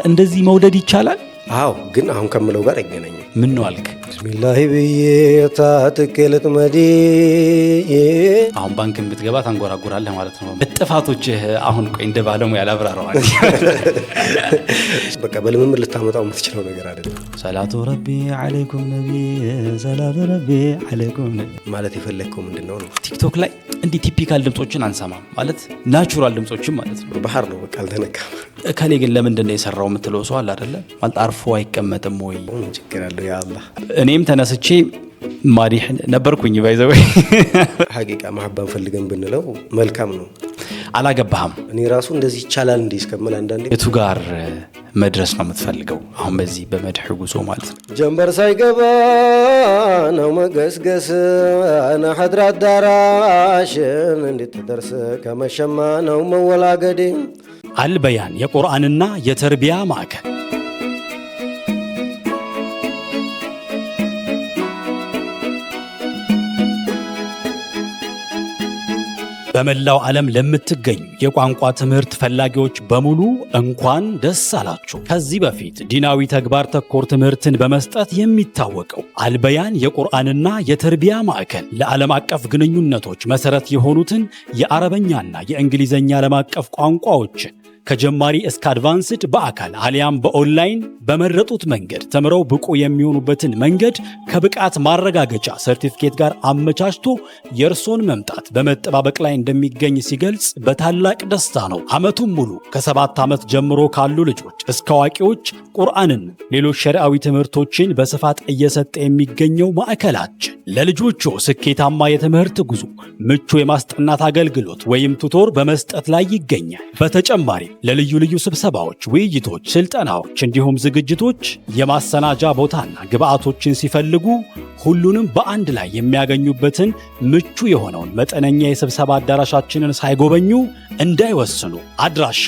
እንደዚህ መውደድ ይቻላል? አዎ ግን አሁን ከምለው ጋር አይገናኝም። ምን ነው አልክ? ቢስሚላህ ብዬ ታጥቅልት መዲ አሁን ባንክን ብትገባ ታንጎራጉራለህ ማለት ነው። በጥፋቶችህ አሁን ቆይ እንደ ባለሙያ ያላብራራዋል። በቃ በልምምድ ልታመጣው የምትችለው ነገር አይደለም። ሰላቱ ረቢ አለይኩም ነቢ ሰላቱ ረቢ አለይኩም ነቢ ማለት የፈለግከው ምንድነው ነው? ቲክቶክ ላይ እንዲህ ቲፒካል ድምጾችን አንሰማም ማለት ናቹራል ድምጾችን ማለት ነው። ባህር ነው በቃ አልተነካም። ከሌ ግን ለምንድነው የሰራው የምትለው ሰው አለ አይደለ? ማለት አርፎ አይቀመጥም ወይ? ችግር አለው ያ አላህ። እኔም ተነስቼ ማዲህ ነበርኩኝ ባይዘው ሐቂቃ መሐባን ፈልገን ብንለው መልካም ነው። አላገባህም? እኔ ራሱ እንደዚህ ይቻላል እንዴ እስከምል አንዳንዴ የቱ ጋር መድረስ ነው የምትፈልገው? አሁን በዚህ በመድህ ጉዞ ማለት ነው። ጀንበር ሳይገባ ነው መገስገስ አና ሐድራ አዳራሽን እንዴት ተደርሰ ከመሸማ ነው መወላገዴ። አልበያን የቁርአንና የተርቢያ ማዕከል በመላው ዓለም ለምትገኙ የቋንቋ ትምህርት ፈላጊዎች በሙሉ እንኳን ደስ አላችሁ። ከዚህ በፊት ዲናዊ ተግባር ተኮር ትምህርትን በመስጠት የሚታወቀው አልበያን የቁርአንና የተርቢያ ማዕከል ለዓለም አቀፍ ግንኙነቶች መሰረት የሆኑትን የአረበኛና የእንግሊዘኛ ዓለም አቀፍ ቋንቋዎችን ከጀማሪ እስከ አድቫንስድ በአካል አሊያም በኦንላይን በመረጡት መንገድ ተምረው ብቁ የሚሆኑበትን መንገድ ከብቃት ማረጋገጫ ሰርቲፊኬት ጋር አመቻችቶ የእርሶን መምጣት በመጠባበቅ ላይ እንደሚገኝ ሲገልጽ በታላቅ ደስታ ነው። ዓመቱን ሙሉ ከ7 ዓመት ጀምሮ ካሉ ልጆች እስከ አዋቂዎች ቁርአንን፣ ሌሎች ሸሪዓዊ ትምህርቶችን በስፋት እየሰጠ የሚገኘው ማዕከላችን ለልጆቹ ስኬታማ የትምህርት ጉዞ ምቹ የማስጠናት አገልግሎት ወይም ቱቶር በመስጠት ላይ ይገኛል። በተጨማሪ ለልዩ ልዩ ስብሰባዎች፣ ውይይቶች፣ ስልጠናዎች እንዲሁም ዝግጅቶች የማሰናጃ ቦታና ግብአቶችን ሲፈልጉ ሁሉንም በአንድ ላይ የሚያገኙበትን ምቹ የሆነውን መጠነኛ የስብሰባ አዳራሻችንን ሳይጎበኙ እንዳይወስኑ። አድራሻ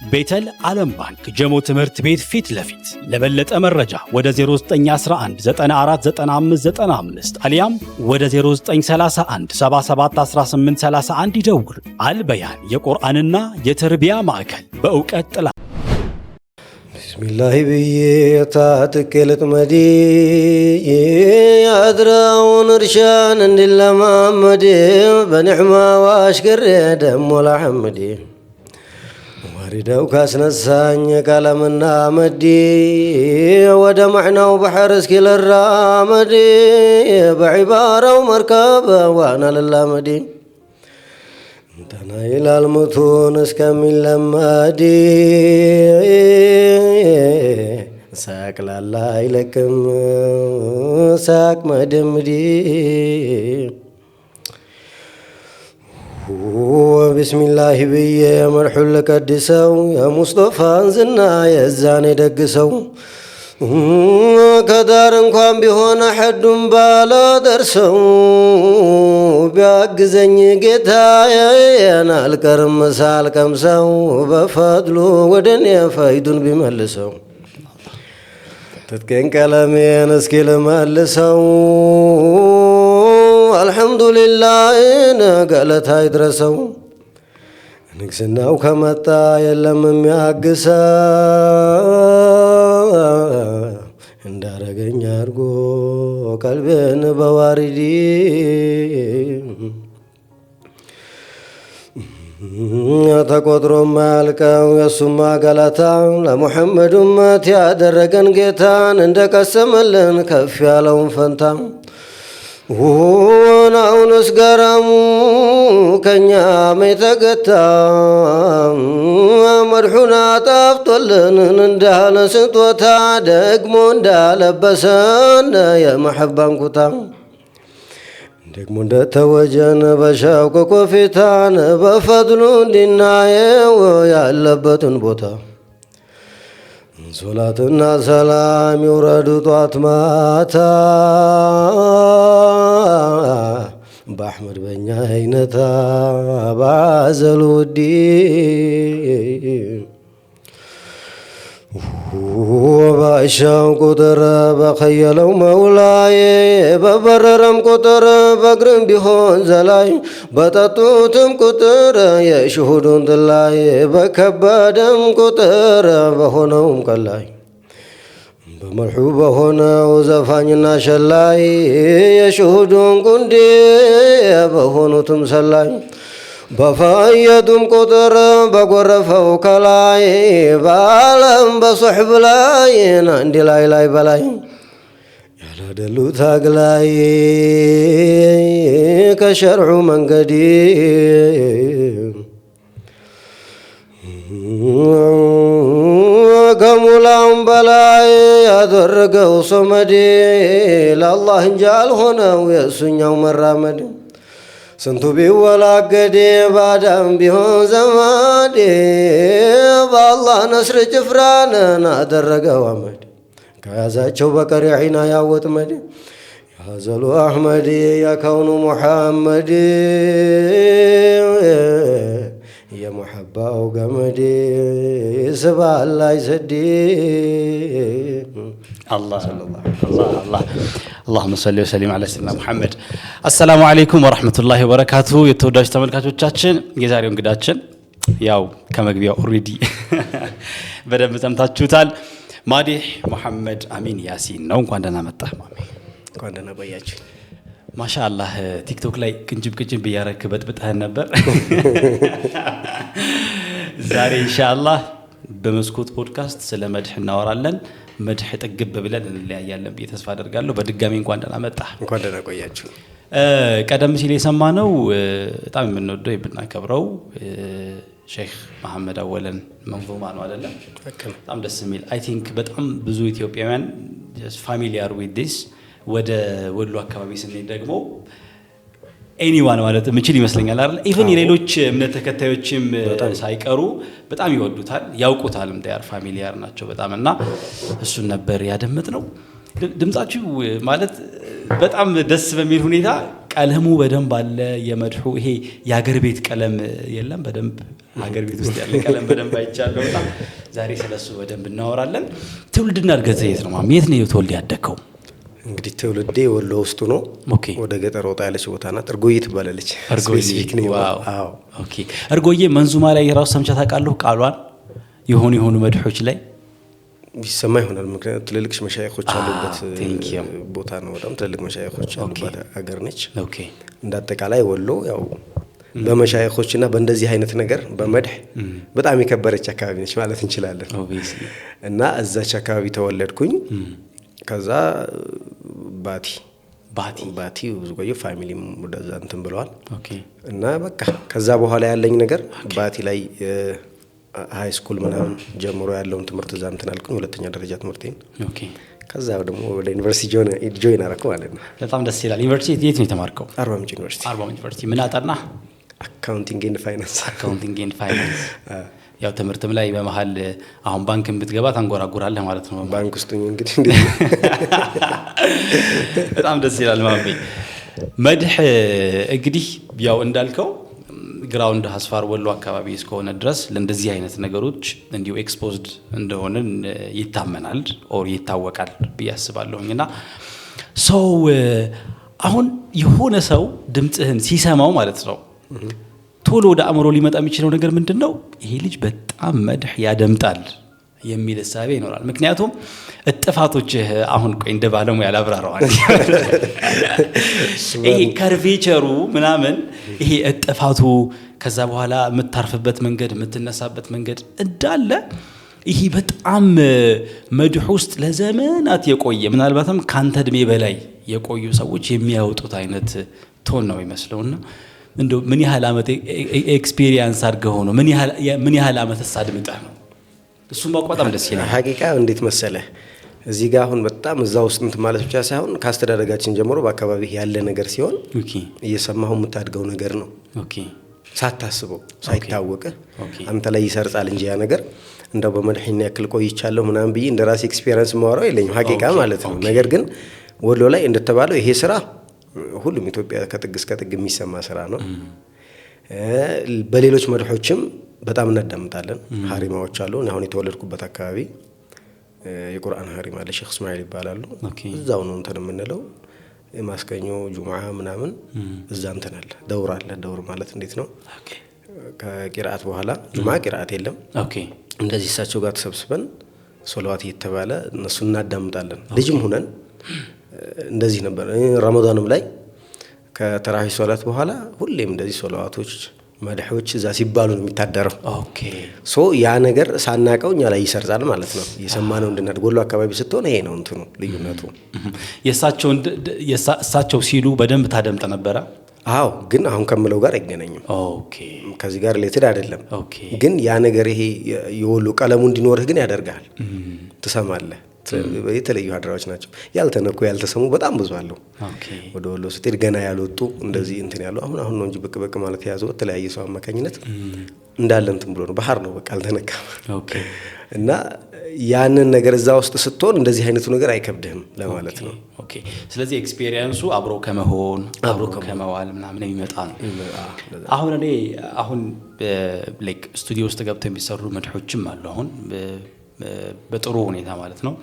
ቤተል ዓለም ባንክ ጀሞ ትምህርት ቤት ፊት ለፊት። ለበለጠ መረጃ ወደ 0911 949595 አሊያም ወደ 0931 771831 ይደውል። አልበያን የቁርአንና የተርቢያ ማዕከል በእውቀት ጥላ። ቢስሚላህ ብዬ ታጥቅልት መዲ አድራውን እርሻን እንዲለማመድ በኒዕማ ዋሽገሬ ደሞ ለሐመድ ሪዳው ካስነሳኝ ቀለምና መዲ ወደ ማዕናው ባህር እስኪልራመድ በዒባራው መርከብ ዋና ልላመዲ እንተና ይላል ሙቱን እስከሚለመድ ሳቅ ላላ አይለቅም ሳቅ መደምዲ ቢስሚላህ ብዬ መርሑን ልቀድሰው የሙስጠፋን ዝና የዛኔ ደግሰው ከዳር እንኳን ቢሆን ሐዱን ባላደርሰው ቢያግዘኝ ጌታዬን አልቀርም ሳልቀምሰው በፈድሉ ወደኔ ፈይዱን ቢመልሰው ትጥቄን ቀለሜን እስኪ ልመልሰው አልሐምዱሊላህ ገለታ ይድረሰው። ንግስናው ከመጣ የለም የሚያግሰው እንዳረገኝ አድርጎ ቀልቤን በዋሪዲ ተቆጥሮ ማያልቀው የሱማ ገለታ ለሙሐመድ ኡመት ያደረገን ጌታን እንደቀሰመልን ከፍ ያለውን ፈንታ አሁንስ ገራሙ ከኛ የተገታ መድሑና ጣፍጦልን እንዳለ ስጦታ ደግሞ እንዳለበሰን የመሐባን ኩታ ደግሞ እንደተወጀን በሸውቅ ኮፊታን በፈድሉ እንዲናየው ያለበትን ቦታ ሶላትና ሰላም ይውረዱ ጧት ማታ በአሕመድ በኛ አይነታ ባዘሉ ውዲ በዋሻው ቁጥር በኸየለው መውላይ በበረረም ቁጥር በእግርም ቢሆን ዘላይ በጠጡትም ቁጥር የሽሁዱን ጥላይ በከበደም ቁጥር በሆነውም ቀላይ በመልሑ በሆነው ዘፋኝና ሸላይ የሽሁዱን ቁንዴ በሆኑትም ሰላይ በፈየዱም ቁጥር በጎረፈው ከላይ በዓለም በሶሕብ ላይ አንድ ላይ በላይ ያላደሉ ታግላይ ከሸርዑ መንገዲ ከሙላውም በላይ ያደረገው ሶመዴ ለአላህ እንጂ አልሆነው የእሱኛው መራመድ ስንቱ ቢወላገዴ ባዳም ቢሆን ዘመዴ በአላህ ነስር ጭፍራንን አደረገው አመድ ከያዛቸው በቀር ዒና ያወጥመድ ያዘሉ አሕመድ የከውኑ ሙሐመድ የሙሐባው ገመድ ስባል ላይ ሰዲ اللهم صل وسلم على سيدنا محمد السلام عليكم ورحمة الله وبركاته የተወዳጅ ተመልካቾቻችን የዛሬው እንግዳችን ያው ከመግቢያው ኦሬዲ በደንብ ሰምታችሁታል ማዲህ መሐመድ አሚን ያሲን ነው እንኳን ደህና መጣህ ማሚ እንኳን ደህና ቆያችሁ ማሻአላህ ቲክቶክ ላይ ቅንጭብ በያረክ በጥብጠህ ነበር ዛሬ ኢንሻአላህ በመስኮት ፖድካስት ስለ መድህ እናወራለን መድህ ጥግብ ብለን እንለያያለን በተስፋ አደርጋለሁ በድጋሚ እንኳን ደህና መጣህ እንኳን ደህና ቆያችሁ ቀደም ሲል የሰማነው በጣም የምንወደው የምናከብረው ሼክ መሐመድ አወለን መንዙማ ነው አይደለም በጣም ደስ የሚል አይ ቲንክ በጣም ብዙ ኢትዮጵያውያን ፋሚሊያር ዊዝ ዲስ ወደ ወሎ አካባቢ ስንሄድ ደግሞ ኤኒዋን ማለት ምንችል ይመስለኛል አይደል ኢቭን የሌሎች እምነት ተከታዮችም ሳይቀሩ በጣም ይወዱታል ያውቁታልም ዳር ፋሚሊያር ናቸው በጣምና እሱን ነበር ያደመጥነው ድምጻችሁ ማለት በጣም ደስ በሚል ሁኔታ ቀለሙ በደንብ አለ የመድሁ ይሄ የሀገር ቤት ቀለም የለም በደንብ ሀገር ቤት ውስጥ ያለ ቀለም በደንብ አይቻለሁ በጣም ዛሬ ስለሱ በደንብ እናወራለን ትውልድና እድገት የት ነው ማም የት ነው ተወልደ ያደከው እንግዲህ ትውልዴ ወሎ ውስጥ ነው ወደ ገጠር ወጣ ያለች ቦታ ናት እርጎዬ ትባላለች ስፔሲፊክ ነው አዎ ኦኬ እርጎዬ መንዙማ ላይ ራስ ሰምቻ ታውቃለሁ ቃሏን የሆኑ መድሖች ላይ ይሰማ ይሆናል ምክንያቱም ትልልቅ መሻይኾች አሉበት ቦታ ነው በጣም ትልልቅ መሻይኾች አሉበት ሀገር ነች ኦኬ እንዳጠቃላይ ወሎ ያው በመሻይኾችና በእንደዚህ አይነት ነገር በመድህ በጣም የከበረች አካባቢ ነች ማለት እንችላለን እና እዛች አካባቢ ተወለድኩኝ ከዛ ባቲ ብዙ ቆየ ፋሚሊም ወደዛ እንትን ብለዋል ኦኬ እና በቃ ከዛ በኋላ ያለኝ ነገር ባቲ ላይ ሃይ ስኩል ምናምን ጀምሮ ያለውን ትምህርት እዛ እንትን አልኩኝ ሁለተኛ ደረጃ ትምህርቴን ኦኬ ከዛ ደግሞ ወደ ዩኒቨርሲቲ ጆይን አደረኩ ማለት ነው በጣም ደስ ይላል ዩኒቨርሲቲ የት ነው የተማርከው አርባ ምንጭ ዩኒቨርሲቲ ምን አጠና አካውንቲንግ ኤንድ ፋይናንስ ያው ትምህርትም ላይ በመሃል አሁን ባንክን ብትገባ ታንጎራጉራለህ ማለት ነው ባንክ ውስጥ እንግዲህ በጣም ደስ ይላል ማሚ መድህ እንግዲህ ያው እንዳልከው ግራውንድ ሀስፋር ወሎ አካባቢ እስከሆነ ድረስ ለእንደዚህ አይነት ነገሮች እንዲሁ ኤክስፖዝድ እንደሆነን ይታመናል ኦር ይታወቃል ብያስባለሁኝና ሰው አሁን የሆነ ሰው ድምጽህን ሲሰማው ማለት ነው ቶሎ ወደ አእምሮ ሊመጣ የሚችለው ነገር ምንድነው ይሄ ልጅ በጣም መድህ ያደምጣል የሚል ሐሳብ ይኖራል ምክንያቱም እጥፋቶች አሁን ቆይ እንደ ባለሙያ ያላብራራዋል ይሄ ከርቬቸሩ ምናምን ይሄ እጥፋቱ ከዛ በኋላ የምታርፍበት መንገድ የምትነሳበት መንገድ እንዳለ ይሄ በጣም መድህ ውስጥ ለዘመናት የቆየ ምናልባትም ካንተ እድሜ በላይ የቆዩ ሰዎች የሚያወጡት አይነት ቶን ነው ይመስለውና እንደው ምን ያህል አመት ኤክስፒሪየንስ አድርገው ነው ምን ያህል አመት አሳድምጣ ነው እሱም በጣም ደስ ይላል ሐቂቃ እንዴት መሰለህ እዚህ ጋር አሁን በጣም እዛው ውስጥ እንት ማለት ብቻ ሳይሆን ካስተዳደጋችን ጀምሮ በአካባቢ ያለ ነገር ሲሆን ኦኬ እየሰማው የምታድገው ነገር ነው ኦኬ ሳታስበው ሳይታወቅ አንተ ላይ ይሰርጻል እንጂ ያ ነገር እንደው በመድህና ያክል ቆይቻለሁ ምናምን ብዬ እንደራሴ ኤክስፒሪየንስ ማወራው የለኝም ሐቂቃ ማለት ነው ነገር ግን ወሎ ላይ እንደተባለው ይሄ ስራ ሁሉም ኢትዮጵያ ከጥግ እስከ ጥግ የሚሰማ ስራ ነው በሌሎች መድሖችም በጣም እናዳምጣለን ሐሪማዎች አሉ አሁን የተወለድኩበት አካባቢ የቁርአን ሀሪም አለ ሼክ እስማኤል ይባላሉ እዛው ነው እንትን የምንለው ማስከኞ ጁምዓ ምናምን እዛ እንትን አለ ደውር ማለት እንዴት ነው ከቂራአት በኋላ ጁምዓ ቂራአት የለም እንደዚህ እሳቸው ጋር ተሰብስበን ሶላዋት እየተባለ እነሱ እናዳምጣለን ልጅም ሆነን እንደዚህ ነበር ረመዳንም ላይ ከተራሂ ሶላት በኋላ ሁሌም እንደዚህ ሶላዋቶች መድሖች እዛ ሲባሉ ነው የሚታደረው ሶ ያ ነገር ሳናቀው እኛ ላይ ይሰርጻል ማለት ነው የሰማነው እንድናድ ጎሎ አካባቢ ስትሆን ይሄ ነው እንትኑ ልዩነቱ የሳቸው ሲሉ በደንብ ታደምጥ ነበር አዎ ግን አሁን ከምለው ጋር አይገናኝም ከዚህ ጋር ሪሌትድ አይደለም ግን ያ ነገር ይሄ የወሎ ቀለሙ እንዲኖርህ ግን ያደርጋል ትሰማለህ የተለዩ ሀድራዎች ናቸው ያልተነኩ ያልተሰሙ በጣም ብዙ አሉ ወደ ወሎ ስትሄድ ገና ያልወጡ እንደዚህ እንትን ያለው አሁን ነው እንጂ በቅ ማለት ያዘው ተለያየ ሰው አማካኝነት እንዳለ እንትን ብሎ ነው ባህር ነው በቃ አልተነካም እና ያንን ነገር እዛ ውስጥ ስትሆን እንደዚህ አይነቱ ነገር አይከብድህም ለማለት ነው ስለዚህ ኤክስፒሪየንሱ አብሮ ከመሆን አብሮ ከመዋል ምናምን የሚመጣ ነው አሁን ላይክ ስቱዲዮ ውስጥ ገብተው የሚሰሩ መድሖችም አሉ አሁን በጥሩ ሁኔታ ማለት ነው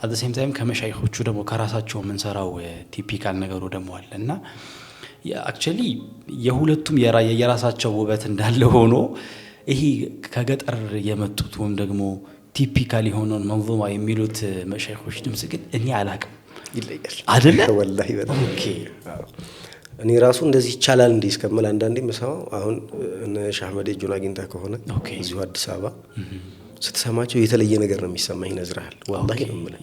at the same time ከመሻይኾቹ ደግሞ ከራሳቸው መንሰራው ቲፒካል ነገሩ ደግሞ አለና አክቹሊ የሁለቱም የራሳቸው ውበት እንዳለ ሆኖ ይሄ ከገጠር የመጡት ወይም ደግሞ ቲፒካል የሆነውን መንዙማ የሚሉት መሻይኾች ድምጽ ግን እኔ አላቅም ይለያል አይደለ ወላሂ በጣም እኔ ራሱ እንደዚህ ይቻላል እንዴ እስከመላ አንዳንዴ መሳው አሁን እነ ሼህ አህመድ እጁን አግኝታ ከሆነ እዚሁ አዲስ አበባ ስትሰማቸው የተለየ ነገር ነው የሚሰማኝ ነዝራል ወላሂ ነው ማለት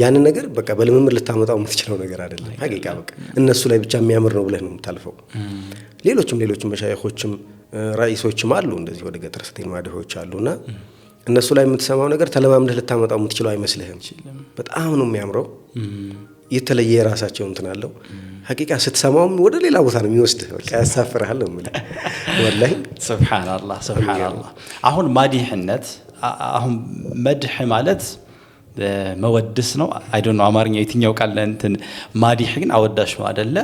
ያን ነገር በቃ በልምምድ ልታመጣው የምትችለው ነገር አይደለም ሀቂቃ በቃ እነሱ ላይ ብቻ የሚያምር ነው ብለህ ነው የምታልፈው ሌሎችም መሻይኾችም ራኢሶችም አሉ እንደዚህ ወደ ገጠር ስትሄድ ማድሆች አሉና እነሱ ላይ የምትሰማው ነገር ተለማምደህ ልታመጣው የምትችለው አይመስልህም በጣም ነው የሚያምረው የተለየ የራሳቸው እንትን አለው ሀቂቃ ስትሰማውም ወደ ሌላ ቦታ ነው የሚወስድህ በቃ ያሳፍርሃል ነው ማለት ወላሂ ሱብሃንአላህ አሁን ማዲህነት አሁን መድህ ማለት መወድስ ነው አይ ዶንት ኖ አማርኛ የትኛው ቃል እንትን ማዲህ ግን አወዳሽ ነው አይደለ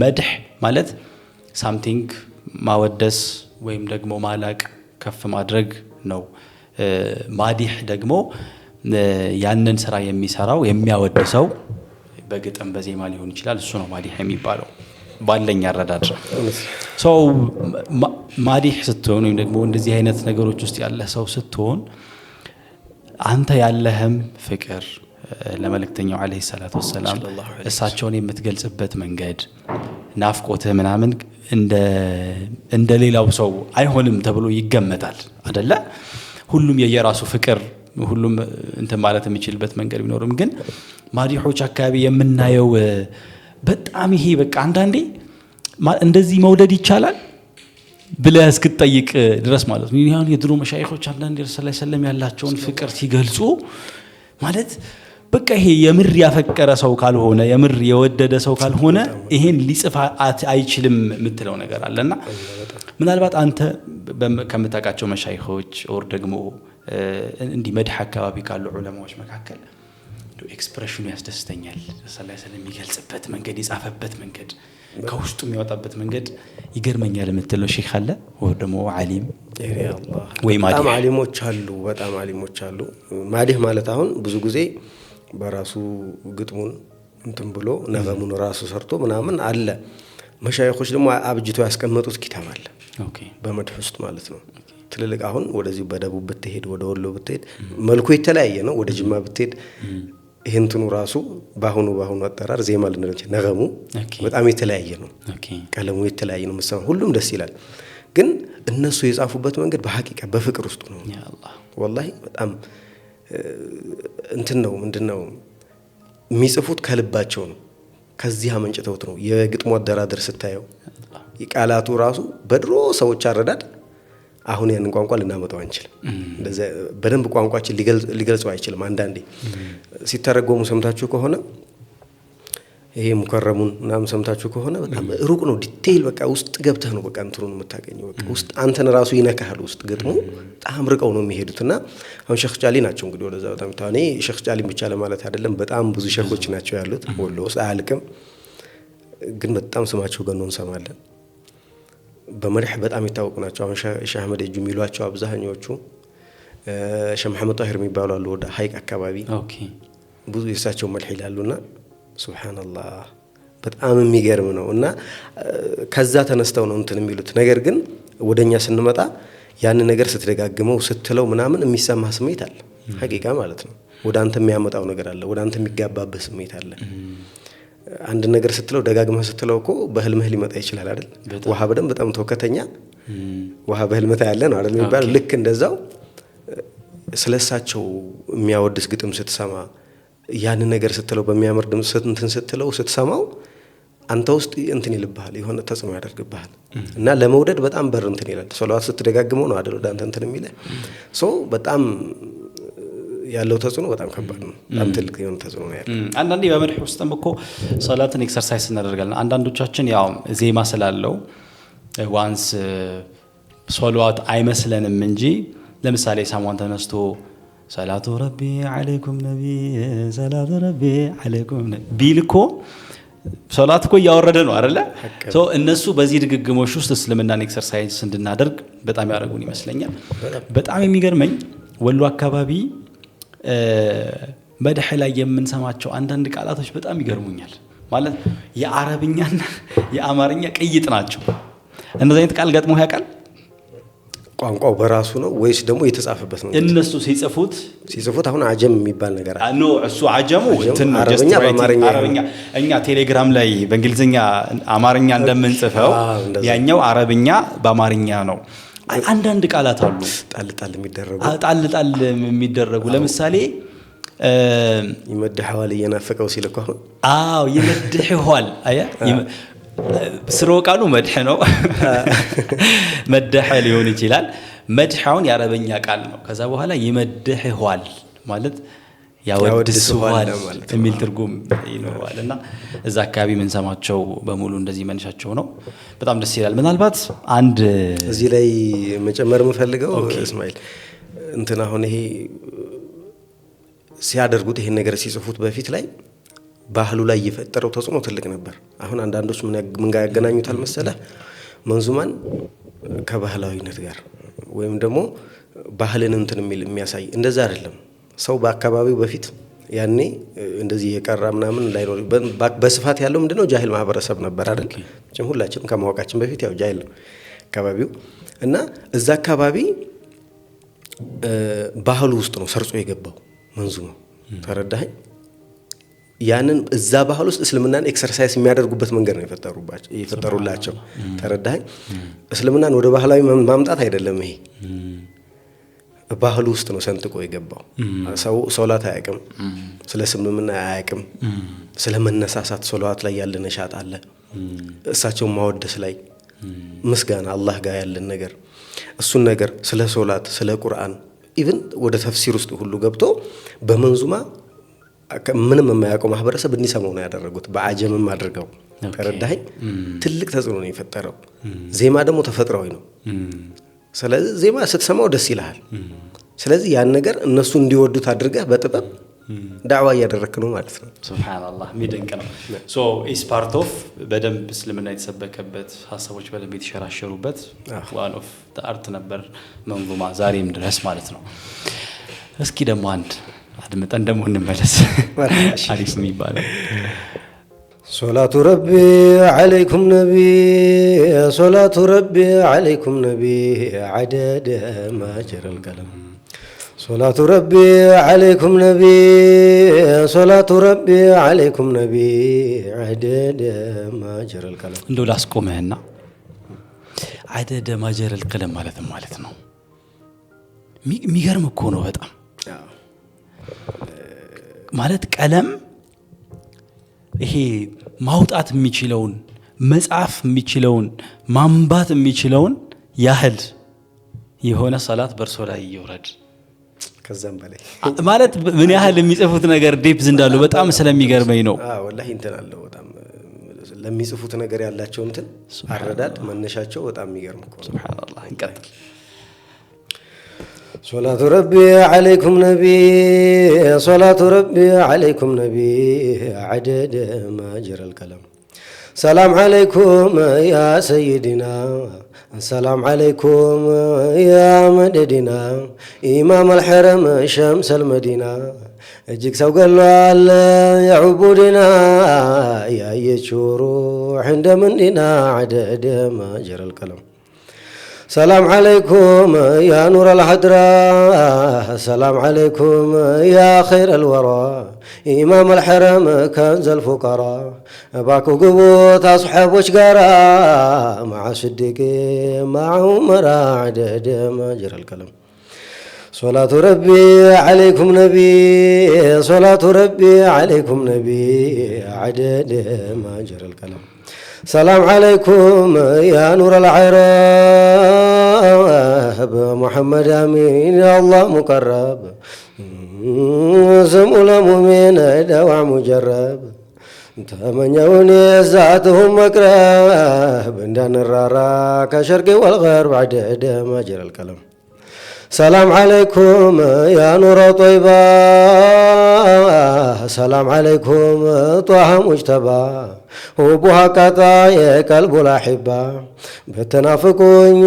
መድህ ማለት something ማወደስ ወይም ደግሞ ማላቅ ከፍ ማድረግ ነው ማዲህ ደግሞ ያንን ስራ የሚሰራው የሚያወድሰው በግጥም በዜማ ሊሆን ይችላል እሱ ነው ማዲህ የሚባለው ባለኛ አረዳድ ሶ ማዲህ ስትሆን ወይም ደግሞ እንደዚህ አይነት ነገሮች ውስጥ ያለ ሰው ስትሆን አንተ ያለህም ፍቅር ለመልእክተኛው አለይሂ ሰላቱ ወሰለም እሳቸውን የምትገልጽበት መንገድ ናፍቆትህ ምናምን እንደ ሌላው ሰው አይሆንም ተብሎ ይገመታል አይደለ ሁሉም የየራሱ ፍቅር ሁሉም እንትን ማለት የሚችልበት መንገድ ቢኖርም ግን ማዲሖች አካባቢ የምናየው በጣም ይሄ በቃ አንዳንዴ እንደዚህ መውደድ ይቻላል ብለህ እስክትጠይቅ ድረስ ማለት ነው ያን የድሮ መሻይኾች አንዳንዴ ረሱል ሰለላሁ ዐለይሂ ወሰለም ያላቸውን ፍቅር ሲገልጹ ማለት በቃ ይሄ የምር ያፈቀረ ሰው ካልሆነ የምር የወደደ ሰው ካልሆነ ይሄን ሊጽፍ አይችልም የምትለው ነገር አለና ምናልባት አንተ ከምታውቃቸው መሻይኾች ኦር ደግሞ እንዲህ መድህ አካባቢ ካሉ ዑለማዎች መካከል ኤክስፕሬሽኑ ያስደስተኛል ሰለላሁ ዐለይሂ ወሰለም የሚገልጽበት መንገድ የጻፈበት መንገድ ከውስጡ የሚወጣበት መንገድ ይገርመኛል የምትለው ሼክ አለ ወይ ደግሞ ዓሊም ወይ ማዲህ በጣም ዓሊሞች አሉ ማዲህ ማለት አሁን ብዙ ጊዜ በራሱ ግጥሙን እንትን ብሎ ነገሙን ራሱ ሰርቶ ምናምን አለ መሻይኾች ደግሞ አብጅተው ያስቀመጡት ኪታብ አለ በመድህ ውስጥ ማለት ነው ትልልቅ አሁን ወደዚህ በደቡብ ብትሄድ ወደ ወሎ ብትሄድ መልኩ የተለያየ ነው ወደ ጅማ ብትሄድ ይሄንቱኑ ራሱ ባሁኑ አጠራር ዜማ ልንለች ነገሙ በጣም የተለያየ ነው ቀለሙ የተለያየ ነው መስማት ሁሉም ደስ ይላል ግን እነሱ የጻፉበት መንገድ በሐቂቃ በፍቅር ውስጥ ነው ያ አላህ ወላሂ በጣም እንትን ነው ምንድነው የሚጽፉት ከልባቸው ነው ከዚህ አመንጭተውት ነው የግጥሙ አደራደር ስታየው የቃላቱ ራሱ በድሮ ሰዎች አረዳድ አሁን ያን ቋንቋ ልናመጣው አንችልም እንደዛ በደንብ ቋንቋችን ሊገልጸው አይችልም አንዳንዴ ሲተረጎሙ ሰምታችሁ ከሆነ ይሄ ሙከረሙን ምናምን ሰምታችሁ ከሆነ በጣም ሩቅ ነው ዲቴይል በቃ ውስጥ ገብተህ ነው በቃ እንትሩን የምታገኘው በቃ ውስጥ አንተን ራሱ ይነካል ውስጥ ግጥሙ በጣም ርቀው ነው የሚሄዱትና አሁን ሼክ ጫሊ ናቸው እንግዲህ ወደዛ በጣም ታኔ ሼክ ጫሊ ብቻ ለማለት አይደለም በጣም ብዙ ሼኮች ናቸው ያሉት ወሎ ውስጥ አያልቅም ግን በጣም ስማቸው ገኖ እንሰማለን በመድህ በጣም ይታወቁ ናቸው አሁን ሼህ አህመድ እጁ የሚሏቸው አብዛኞቹ ሸህ መሐመድ ጣሂር የሚባሉ አሉ ወደ ሀይቅ አካባቢ ኦኬ ብዙ የእሳቸው መልህ ይላሉና ሱብሃንአላህ በጣም የሚገርም ነው። እና ከዛ ተነስተው ነው እንትን የሚሉት ነገር ግን ወደኛ ስንመጣ ያን ነገር ስትደጋግመው ስትለው ምናምን የሚሰማ ስሜት አለ ሐቂቃ ማለት ነው። ወደ አንተ የሚያመጣው ነገር አለ፣ ወደ አንተ የሚጋባበት ስሜት አለ። አንድ ነገር ስትለው ደጋግመህ ስትለው እኮ በህልምህ ሊመጣ ይችላል አይደል? ውሃ በደንብ በጣም ተወከተኛ ውሃ በህልምህ ያለ ነው አይደል የሚባል። ልክ እንደዛው ስለሳቸው የሚያወድስ ግጥም ስትሰማ ያን ነገር ስትለው በሚያምር ድምጽ እንትን ስትለው ስትሰማው አንተ ውስጥ እንትን ይልብሃል፣ የሆነ ተጽዕኖ ያደርግብሃል እና ለመውደድ በጣም በር እንትን ይላል። ሶላዋት ስትደጋግመው ነው አይደል ወደ አንተ እንትን የሚልህ በጣም ያለው ተጽዕኖ በጣም ከባድ ነው። በጣም ትልቅ የሆነ ተጽዕኖ ነው ያለው። አንዳንዴ በመድህ ውስጥም እኮ ሶላትን ኤክሰርሳይዝ እናደርጋለን። አንዳንዶቻችን ያው ዜማ ስላለው ዋንስ ሶላዋት አይመስለንም እንጂ ለምሳሌ ሳሙን ተነስቶ ሰላቱ ረቢ አለይኩም ነቢ ሰላቱ ረቢ አለይኩም ቢልኮ ሶላት እኮ ያወረደ ነው አይደለ? እነሱ በዚህ ድግግሞሽ ውስጥ እስልምናን ኤክሰርሳይዝ እንድናደርግ በጣም ያደርጉን ይመስለኛል። በጣም የሚገርመኝ ወሎ አካባቢ መድህ ላይ የምንሰማቸው አንዳንድ ቃላቶች በጣም ይገርሙኛል። ማለት የአረብኛና የአማርኛ ቅይጥ ናቸው። እነዚህ አይነት ቃል ገጥሞ ያውቃል? ቋንቋው በራሱ ነው ወይስ ደግሞ የተጻፈበት ነው? እነሱ ሲጽፉት አሁን አጀም የሚባል ነገር አለ። ኖ እሱ አጀሙ እንትን ነው አረብኛ በአማርኛ አረብኛ እኛ ቴሌግራም ላይ በእንግሊዝኛ አማርኛ እንደምንጽፈው ያኛው አረብኛ በአማርኛ ነው። አንዳንድ ቃላት አሉ ጣል የሚደረጉ ለምሳሌ ይመድሐዋል እየናፈቀው ሲልኩ ይመድሐዋል አያ ስሮ ቃሉ መድህ ነው መድህ ሊሆን ይችላል። መድሐውን የአረበኛ ቃል ነው። ከዛ በኋላ ይመድሐዋል ማለት ያወድስዋል የሚል ትርጉም ይኖረዋልና እዛ አካባቢ ምን ሰማቸው በሙሉ እንደዚህ መንሻቸው ነው። በጣም ደስ ይላል። ምናልባት አንድ እዚህ ላይ መጨመር የምፈልገው እስማኤል እንትን አሁን ይሄ ሲያደርጉት ይሄን ነገር ሲጽፉት በፊት ላይ ባህሉ ላይ የፈጠረው ተጽዕኖ ትልቅ ነበር። አሁን አንዳንዶች ምን ጋር ያገናኙታል መሰለህ? መንዙማን ከባህላዊነት ጋር ወይም ደግሞ ባህልን እንትን የሚያሳይ እንደዛ አይደለም። ሰው በአካባቢው በፊት ያኔ እንደዚህ የቀራ ምናምን እንዳይኖር በስፋት ያለው ምንድነው ጃሂል ማህበረሰብ ነበር አይደል? ሁላችንም ከማወቃችን በፊት ያው ጃሂል ነው አካባቢው እና እዛ አካባቢ ባህሉ ውስጥ ነው ሰርጾ የገባው መንዙማው። ተረዳኸኝ? ያንን እዛ ባህል ውስጥ እስልምናን ኤክሰርሳይዝ የሚያደርጉበት መንገድ ነው የፈጠሩላቸው። ተረዳኸኝ? እስልምናን ወደ ባህላዊ ማምጣት አይደለም። ይሄ ባህሉ ውስጥ ነው ሰንጥቆ የገባው። ሰው ሶላት አያውቅም፣ ስለ ስምምና አያውቅም፣ ስለ መነሳሳት ሶላት ላይ ያለ ነሻጥ አለ፣ እሳቸውን ማወደስ ላይ ምስጋና አላህ ጋር ያለን ነገር እሱን ነገር ስለ ሶላት ስለ ቁርአን ኢቭን ወደ ተፍሲር ውስጥ ሁሉ ገብቶ በመንዙማ ምንም የማያውቀው ማህበረሰብ እንዲሰማው ነው ያደረጉት። በአጀምም አድርገው ተረዳኸኝ? ትልቅ ተጽዕኖ ነው የፈጠረው። ዜማ ደግሞ ተፈጥሯዊ ነው። ስለዚህ ዜማ ስትሰማው ደስ ይልሃል። ስለዚህ ያን ነገር እነሱ እንዲወዱት አድርገህ በጥበብ ዳዕዋ እያደረክ ነው ማለት ነው። ሱብሃንአላህ የሚደንቅ ነው። ኢስ ፓርት ኦፍ በደንብ እስልምና የተሰበከበት ሀሳቦች በደንብ የተሸራሸሩበት ዋን ኦፍ አርት ነበር መንዙማ ዛሬም ድረስ ማለት ነው። እስኪ ደግሞ አንድ አድምጠን ደግሞ እንመለስ። አሪፍ የሚባለው ሶላቱ ረቢ አለይኩም ነቢ ሶላቱ ረቢ አለይኩም ነቢ አደደ ማጀረል ቀለም ሶላቱ ረቢ አለይኩም ነቢ ሶላቱ ረቢ አለይኩም ነቢ አደደ ማጀረል ቀለም። እንደው ላስቆምህና አደደ ማጀረል ቀለም ማለት ነው። የሚገርም እኮ ነው በጣም ማለት ቀለም ይሄ ማውጣት የሚችለውን መጻፍ የሚችለውን ማንባት የሚችለውን ያህል የሆነ ሰላት በርሶ ላይ ይወረድ። ከዛም በላይ ማለት ምን ያህል የሚጽፉት ነገር ዴፕዝ እንዳለው በጣም ስለሚገርመኝ ነው። ወላሂ እንትን አለው በጣም ለሚጽፉት ነገር ያላቸው እንትን አረዳድ መነሻቸው በጣም የሚገርም እኮ ነው። ሱብሃንአላህ እንቀጥል። صلاة ربي عليكم نبي صلاة ربي عليكم نبي عدد ما جرى الكلام ሰላም ዓለይኩም ያ ሰይድና ሰላም ዓለይኩም ያ መደዲና ኢማም አልሐረም ሸምስ አልመዲና እጅግ ሰው ገሏል የዑቡድና ያየችው ሩሕ እንደምንዲና ዓደደ ማጀረ አልቀለም ሰላም ዓለይኩም ያ ኑር አልሐድራ ሰላም ዓለይኩም ያ ኸይረ አልወራ ኢማም አልሐረም ከንዘ አልፉቀራ እባክዎ ግቡት አስሓቦች ጋራ መዓ ስዲቅ መዓ ዑመራ ዓደደ ማጀረ አልቀለም صلاة ربي عليكم نبي صلاة ربي عليكم نبي عدد ما جرى الكلام سلام عليكم يا نور العرب محمد أمين يا الله مقرب سمو المؤمن دواء مجرب تمنيوني ذاتهم مقرب اندان الرارا كشرق والغرب عدد ما جرى الكلام سلام عليكم يا نور طيبة سلام عليكم طه مجتبى وبوها قطع يا قلب الأحبة بتنافقون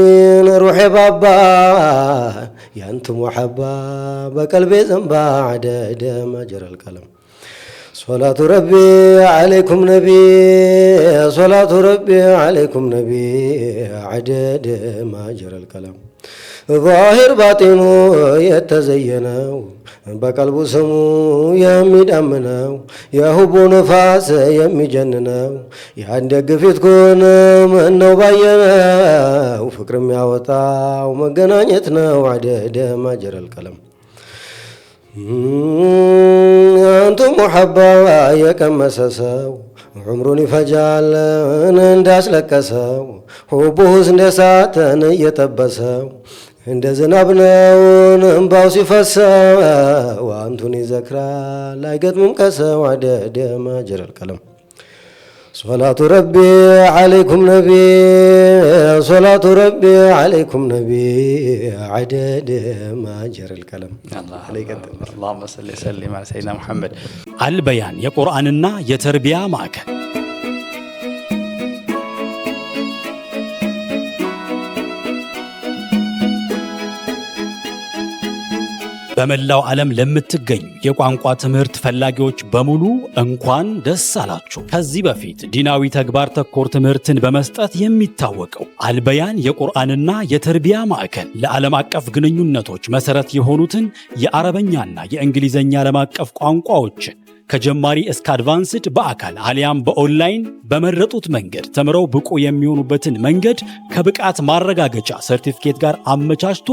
روحي بابا يا أنتم محبة بقلبي زنبا عدد ما جرى الكلام صلاة ربي عليكم نبي صلاة ربي عليكم نبي عدد ما جرى الكلام ظاهر باطنه يتزينው በቀልቡ ስሙ የሚዳምነው የሁቡ ንፋስ የሚጀንነው ያን ደግ ፊት ኮነ ምነው ባየነው ፍቅር የሚያወጣው መገናኘት ነው ዓደደ ማጀረ አልቀለም አንቱም ሙሐባ የቀመሰሰው ዑምሩን ይፈጃል እንዳስለቀሰው ሁቡስ እንደ እሳትን እየጠበሰው እንደ ዝናብ ነው እንባው ሲፈሰው አንቱን ይዘክራል አይገጥምም ከሰው ዓደደ ማጀረ አልቀለም صلاة ربي عليكم نبي صلاة ربي عليكم نبي عدد ما جرى الكلام اللهم صل وسلم على سيدنا محمد البيان የቁርአንና የተርቢያ ማዕከል በመላው ዓለም ለምትገኙ የቋንቋ ትምህርት ፈላጊዎች በሙሉ እንኳን ደስ አላችሁ። ከዚህ በፊት ዲናዊ ተግባር ተኮር ትምህርትን በመስጠት የሚታወቀው አልበያን የቁርአንና የተርቢያ ማዕከል ለዓለም አቀፍ ግንኙነቶች መሰረት የሆኑትን የአረበኛና የእንግሊዘኛ ዓለም አቀፍ ቋንቋዎችን ከጀማሪ እስከ አድቫንስድ በአካል አሊያም በኦንላይን በመረጡት መንገድ ተምረው ብቁ የሚሆኑበትን መንገድ ከብቃት ማረጋገጫ ሰርቲፊኬት ጋር አመቻችቶ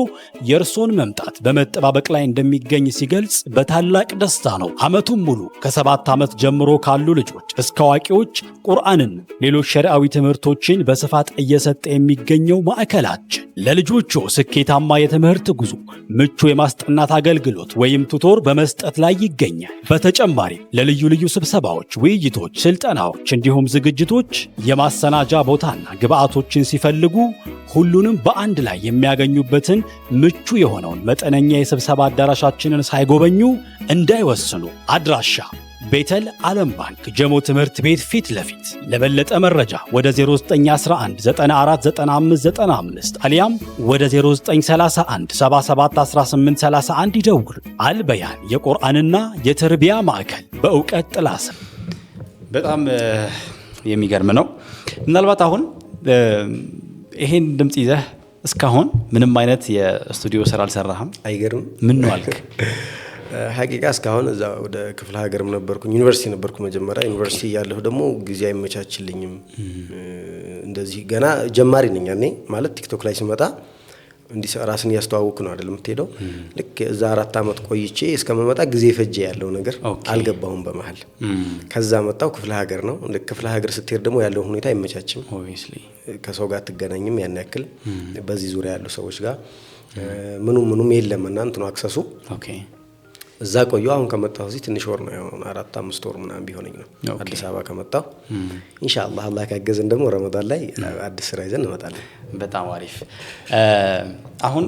የእርሶን መምጣት በመጠባበቅ ላይ እንደሚገኝ ሲገልጽ በታላቅ ደስታ ነው። ዓመቱን ሙሉ ከ7 ዓመት ጀምሮ ካሉ ልጆች እስከ አዋቂዎች ቁርአንን፣ ሌሎች ሸሪዓዊ ትምህርቶችን በስፋት እየሰጠ የሚገኘው ማዕከላችን ለልጆቹ ስኬታማ የትምህርት ጉዞ ምቹ የማስጠናት አገልግሎት ወይም ቱቶር በመስጠት ላይ ይገኛል። በተጨማሪ ለልዩ ልዩ ስብሰባዎች፣ ውይይቶች፣ ስልጠናዎች እንዲሁም ዝግጅቶች የማሰናጃ ቦታና ግብአቶችን ሲፈልጉ ሁሉንም በአንድ ላይ የሚያገኙበትን ምቹ የሆነውን መጠነኛ የስብሰባ አዳራሻችንን ሳይጎበኙ እንዳይወስኑ። አድራሻ ቤተል ዓለም ባንክ ጀሞ ትምህርት ቤት ፊት ለፊት። ለበለጠ መረጃ ወደ 0911 949595 አሊያም ወደ 0931 771831 ይደውሉ። አልበያን የቁርአንና የተርቢያ ማዕከል በእውቀት ጥላ ስር። በጣም የሚገርም ነው። ምናልባት አሁን ይሄን ድምጽ ይዘህ እስካሁን ምንም አይነት የስቱዲዮ ስራ አልሰራህም። አይገርም? ምን ነው አልክ? ሐቂቃ እስካሁን እዛ ወደ ክፍለ ሀገርም ነበርኩኝ። ዩኒቨርሲቲ ነበርኩ መጀመሪያ። ዩኒቨርሲቲ ያለሁ ደግሞ ጊዜ አይመቻችልኝም። እንደዚህ ገና ጀማሪ ነኝ ያኔ ማለት ቲክቶክ ላይ ስመጣ እንዲህ ራስን ያስተዋውቅ ነው አይደል የምትሄደው። ልክ እዛ 4 ዓመት ቆይቼ እስከመመጣ ጊዜ ፈጀ ያለው ነገር አልገባውም በመሃል። ከዛ መጣው ክፍለ ሀገር ነው። ልክ ክፍለ ሀገር ስትሄድ ደግሞ ያለው ሁኔታ አይመቻችም። ኦብቪስሊ ከሰው ጋር ትገናኝም ያን ያክል በዚህ ዙሪያ ያሉ ሰዎች ጋር ምኑም የለም እና እንትኑ አክሰሱ ኦኬ። እዛ ቆየሁ። አሁን ከመጣሁ እዚህ ትንሽ ወር ነው 4-5 ወር ምናምን ቢሆነኝ ነው አዲስ አበባ ከመጣሁ። ኢንሻአላህ አላህ ካገዘን ደግሞ ረመዳን ላይ አዲስ ስራ ይዘን እንመጣለን። በጣም አሪፍ። አሁን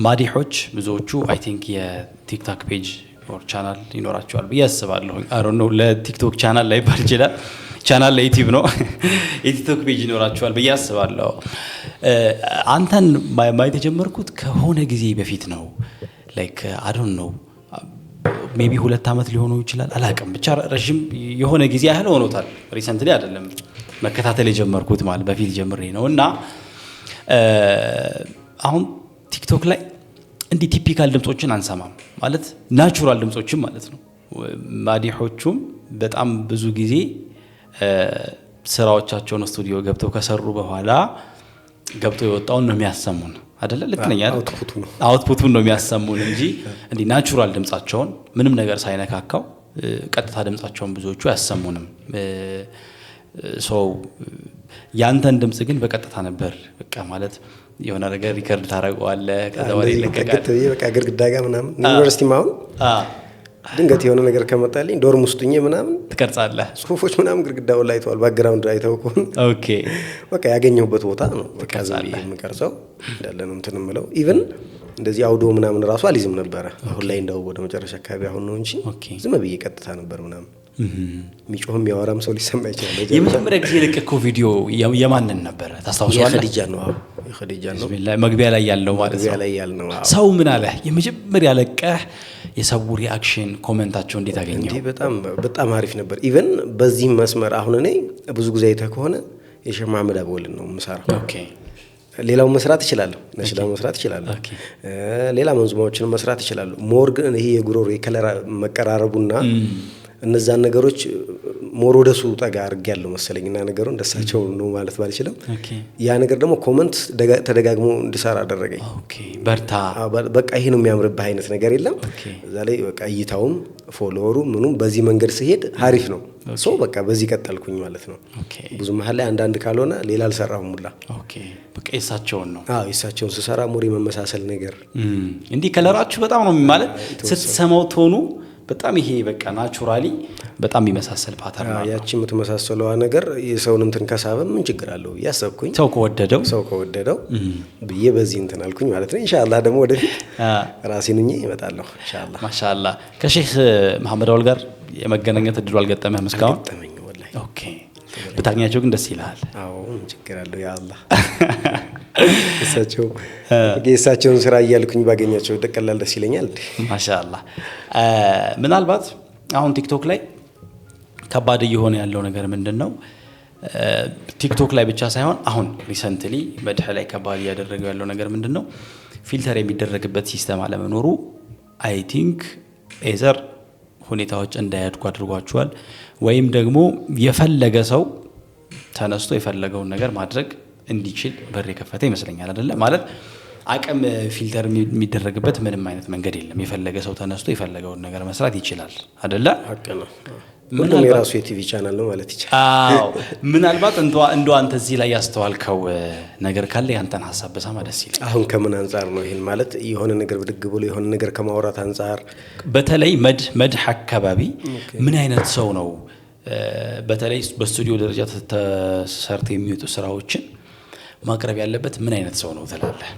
ማዲሖች ብዙዎቹ አይ ቲንክ የቲክቶክ ፔጅ ኦር ቻናል ይኖራቸዋል ብዬ አስባለሁ። አይ ዶንት ኖ ለቲክቶክ ቻናል ላይ ባል ይችላል። ቻናል ለዩቲዩብ ነው የቲክቶክ ፔጅ ይኖራችኋል ብዬ አስባለሁ። አንተን ማየት የጀመርኩት ከሆነ ጊዜ በፊት ነው። ላይክ አይ ዶንት ኖ ሜቢ 2 ዓመት ሊሆነው ይችላል አላውቅም። ብቻ ረጅም የሆነ ጊዜ ያህል ሆኖታል። ሪሰንትሊ አይደለም መከታተል የጀመርኩት ማለት በፊት ጀምሬ ነው። እና አሁን ቲክቶክ ላይ እንዲህ ቲፒካል ድምጾችን አንሰማም ማለት ናቹራል ድምጾችን ማለት ነው። ማዲሖቹም በጣም ብዙ ጊዜ ስራዎቻቸውን ስቱዲዮ ገብተው ከሰሩ በኋላ ገብተው የወጣውን ነው የሚያሰሙን አይደለ? ልክ ነኝ አይደል? አውትፑቱን ነው የሚያሰሙን እንጂ እንዲህ ናቹራል ድምጻቸውን ምንም ነገር ሳይነካካው ቀጥታ ድምጻቸውን ብዙዎቹ ያሰሙንም። ያንተን ድምጽ ግን በቀጥታ ነበር በቃ ማለት የሆነ ነገር ሪከርድ ታደርገዋለህ ከዛ ወዲያ ይለቀቃል። በቃ ግድግዳ ጋር ምናምን ዩኒቨርሲቲ ማሁን ድንገት የሆነ ነገር ከመጣልኝ ዶርም ውስጥ ሆኜ ምናምን ትቀርጻለህ። ጽሁፎች ምናምን ግድግዳው ላይ አይተዋል። ባክግራውንድ አይተው ከሆነ ኦኬ በቃ ያገኘሁበት ቦታ ነው በቃ ዝም የምቀርጸው እንዳለ ነው እንትን የምለው። ኢቭን እንደዚህ አውዶ ምናምን ራሱ አልይዝም ነበረ። አሁን ላይ እንደው ወደ መጨረሻ አካባቢ አሁን ነው እንጂ ዝም ብዬ ቀጥታ ነበር ምናምን የሚጮህም ያወራም ሰው ሊሰማ ይችላል። የመጀመሪያ ጊዜ የለቀቀው ቪዲዮ የማንን ነበረ ታስታውሳለህ? የኸዲጃ ነው መግቢያ ላይ ያለው ማለት ነው። መግቢያ ላይ ያለው ሰው ምን አለ? የመጀመሪያ ለቀህ የሰው ሪአክሽን ኮሜንታቸው እንዴት አገኘው? እንዴ በጣም አሪፍ ነበር። ኢቭን በዚህ መስመር አሁን እኔ ብዙ ጊዜ አይተህ ከሆነ የሼህ መሐመድ አወልን ነው የምሰራው። ኦኬ ሌላው መስራት ይችላል፣ ነሽዳ መስራት ይችላል፣ ሌላ መንዙማዎችን መስራት ይችላል። ሞር ግን ይሄ የጉሮሮ የከለር መቀራረቡና እነዛን ነገሮች ሞር ወደሱ ጠጋ አድርጌያለሁ መሰለኝና ነገሩን ደሳቸው ነው ማለት ባልችልም ያ ነገር ደግሞ ኮሜንት ተደጋግሞ እንድሰራ አደረገኝ። ኦኬ በርታ በቃ ይሄ ነው የሚያምርብህ አይነት ነገር የለም እዛ ላይ በቃ እይታውም ፎሎወሩ ምኑም በዚህ መንገድ ሲሄድ አሪፍ ነው። ሶ በቃ በዚህ ቀጠልኩኝ ማለት ነው። ብዙ መሀል ላይ አንዳንድ ካልሆነ ሌላ አልሰራሁም ሙላ። ኦኬ በቃ የሳቸውን ነው የሳቸውን ስሰራ ሞር የመመሳሰል ነገር እንዲህ ከለራችሁ በጣም ነው ማለት ስትሰማው ቶኑ በጣም ይሄ በቃ ናቹራሊ በጣም የሚመሳሰል ፓተርን ነው። ያቺ የምትመሳሰለው ነገር የሰውን እንትን ከሳበ ምን ችግር አለው ያሰብኩኝ ሰው ከወደደው ብዬ በዚህ እንትን አልኩኝ ማለት ነው። ኢንሻአላህ ደግሞ ወደፊት ራሴን እንኝ እመጣለሁ ኢንሻአላህ። ማሻአላህ ከሼህ መሐመድ አወል ጋር የመገናኘት እድሉ አልገጠመህም እስካሁን? ገጠመኝ ወላሂ። ኦኬ ብታገኛቸው ግን ደስ ይላል። አዎ ምን ችግር አለው ያ አላህ እሳቸውን ስራ እያልኩኝ ባገኛቸው ደቀላል ደስ ይለኛል። ማሻአላህ ምናልባት አሁን ቲክቶክ ላይ ከባድ እየሆነ ያለው ነገር ምንድነው? ቲክቶክ ላይ ብቻ ሳይሆን አሁን ሪሰንትሊ መድህ ላይ ከባድ እያደረገው ያለው ነገር ምንድነው? ፊልተር የሚደረግበት ሲስተም አለመኖሩ አይ ቲንክ ኤዘር ሁኔታዎች እንዳያድጉ አድርጓቸዋል ወይም ደግሞ የፈለገ ሰው ተነስቶ የፈለገውን ነገር ማድረግ እንዲችል በር የከፈተ ይመስለኛል አይደለ? ማለት አቅም ፊልተር የሚደረግበት ምንም አይነት መንገድ የለም። የፈለገ ሰው ተነስቶ የፈለገውን ነገር መስራት ይችላል አይደለ? ሀቅ ነው። ሁሉም የራሱ የቲቪ ቻናል ነው ማለት ይቻላል። አዎ ምናልባት እንደው አንተ እዚህ ላይ ያስተዋልከው ነገር ካለ ያንተን ሐሳብ በሰማ ደስ ይላል። አሁን ከምን አንፃር ነው ይሄን ማለት የሆነ ነገር ብድግ ብሎ የሆነ ነገር ከማውራት አንፃር በተለይ መድህ አካባቢ ምን አይነት ሰው ነው በተለይ በስቱዲዮ ደረጃ ተሰርተው የሚወጡ ስራዎችን ማቅረብ ያለበት ምን አይነት ሰው ነው ትላለህ?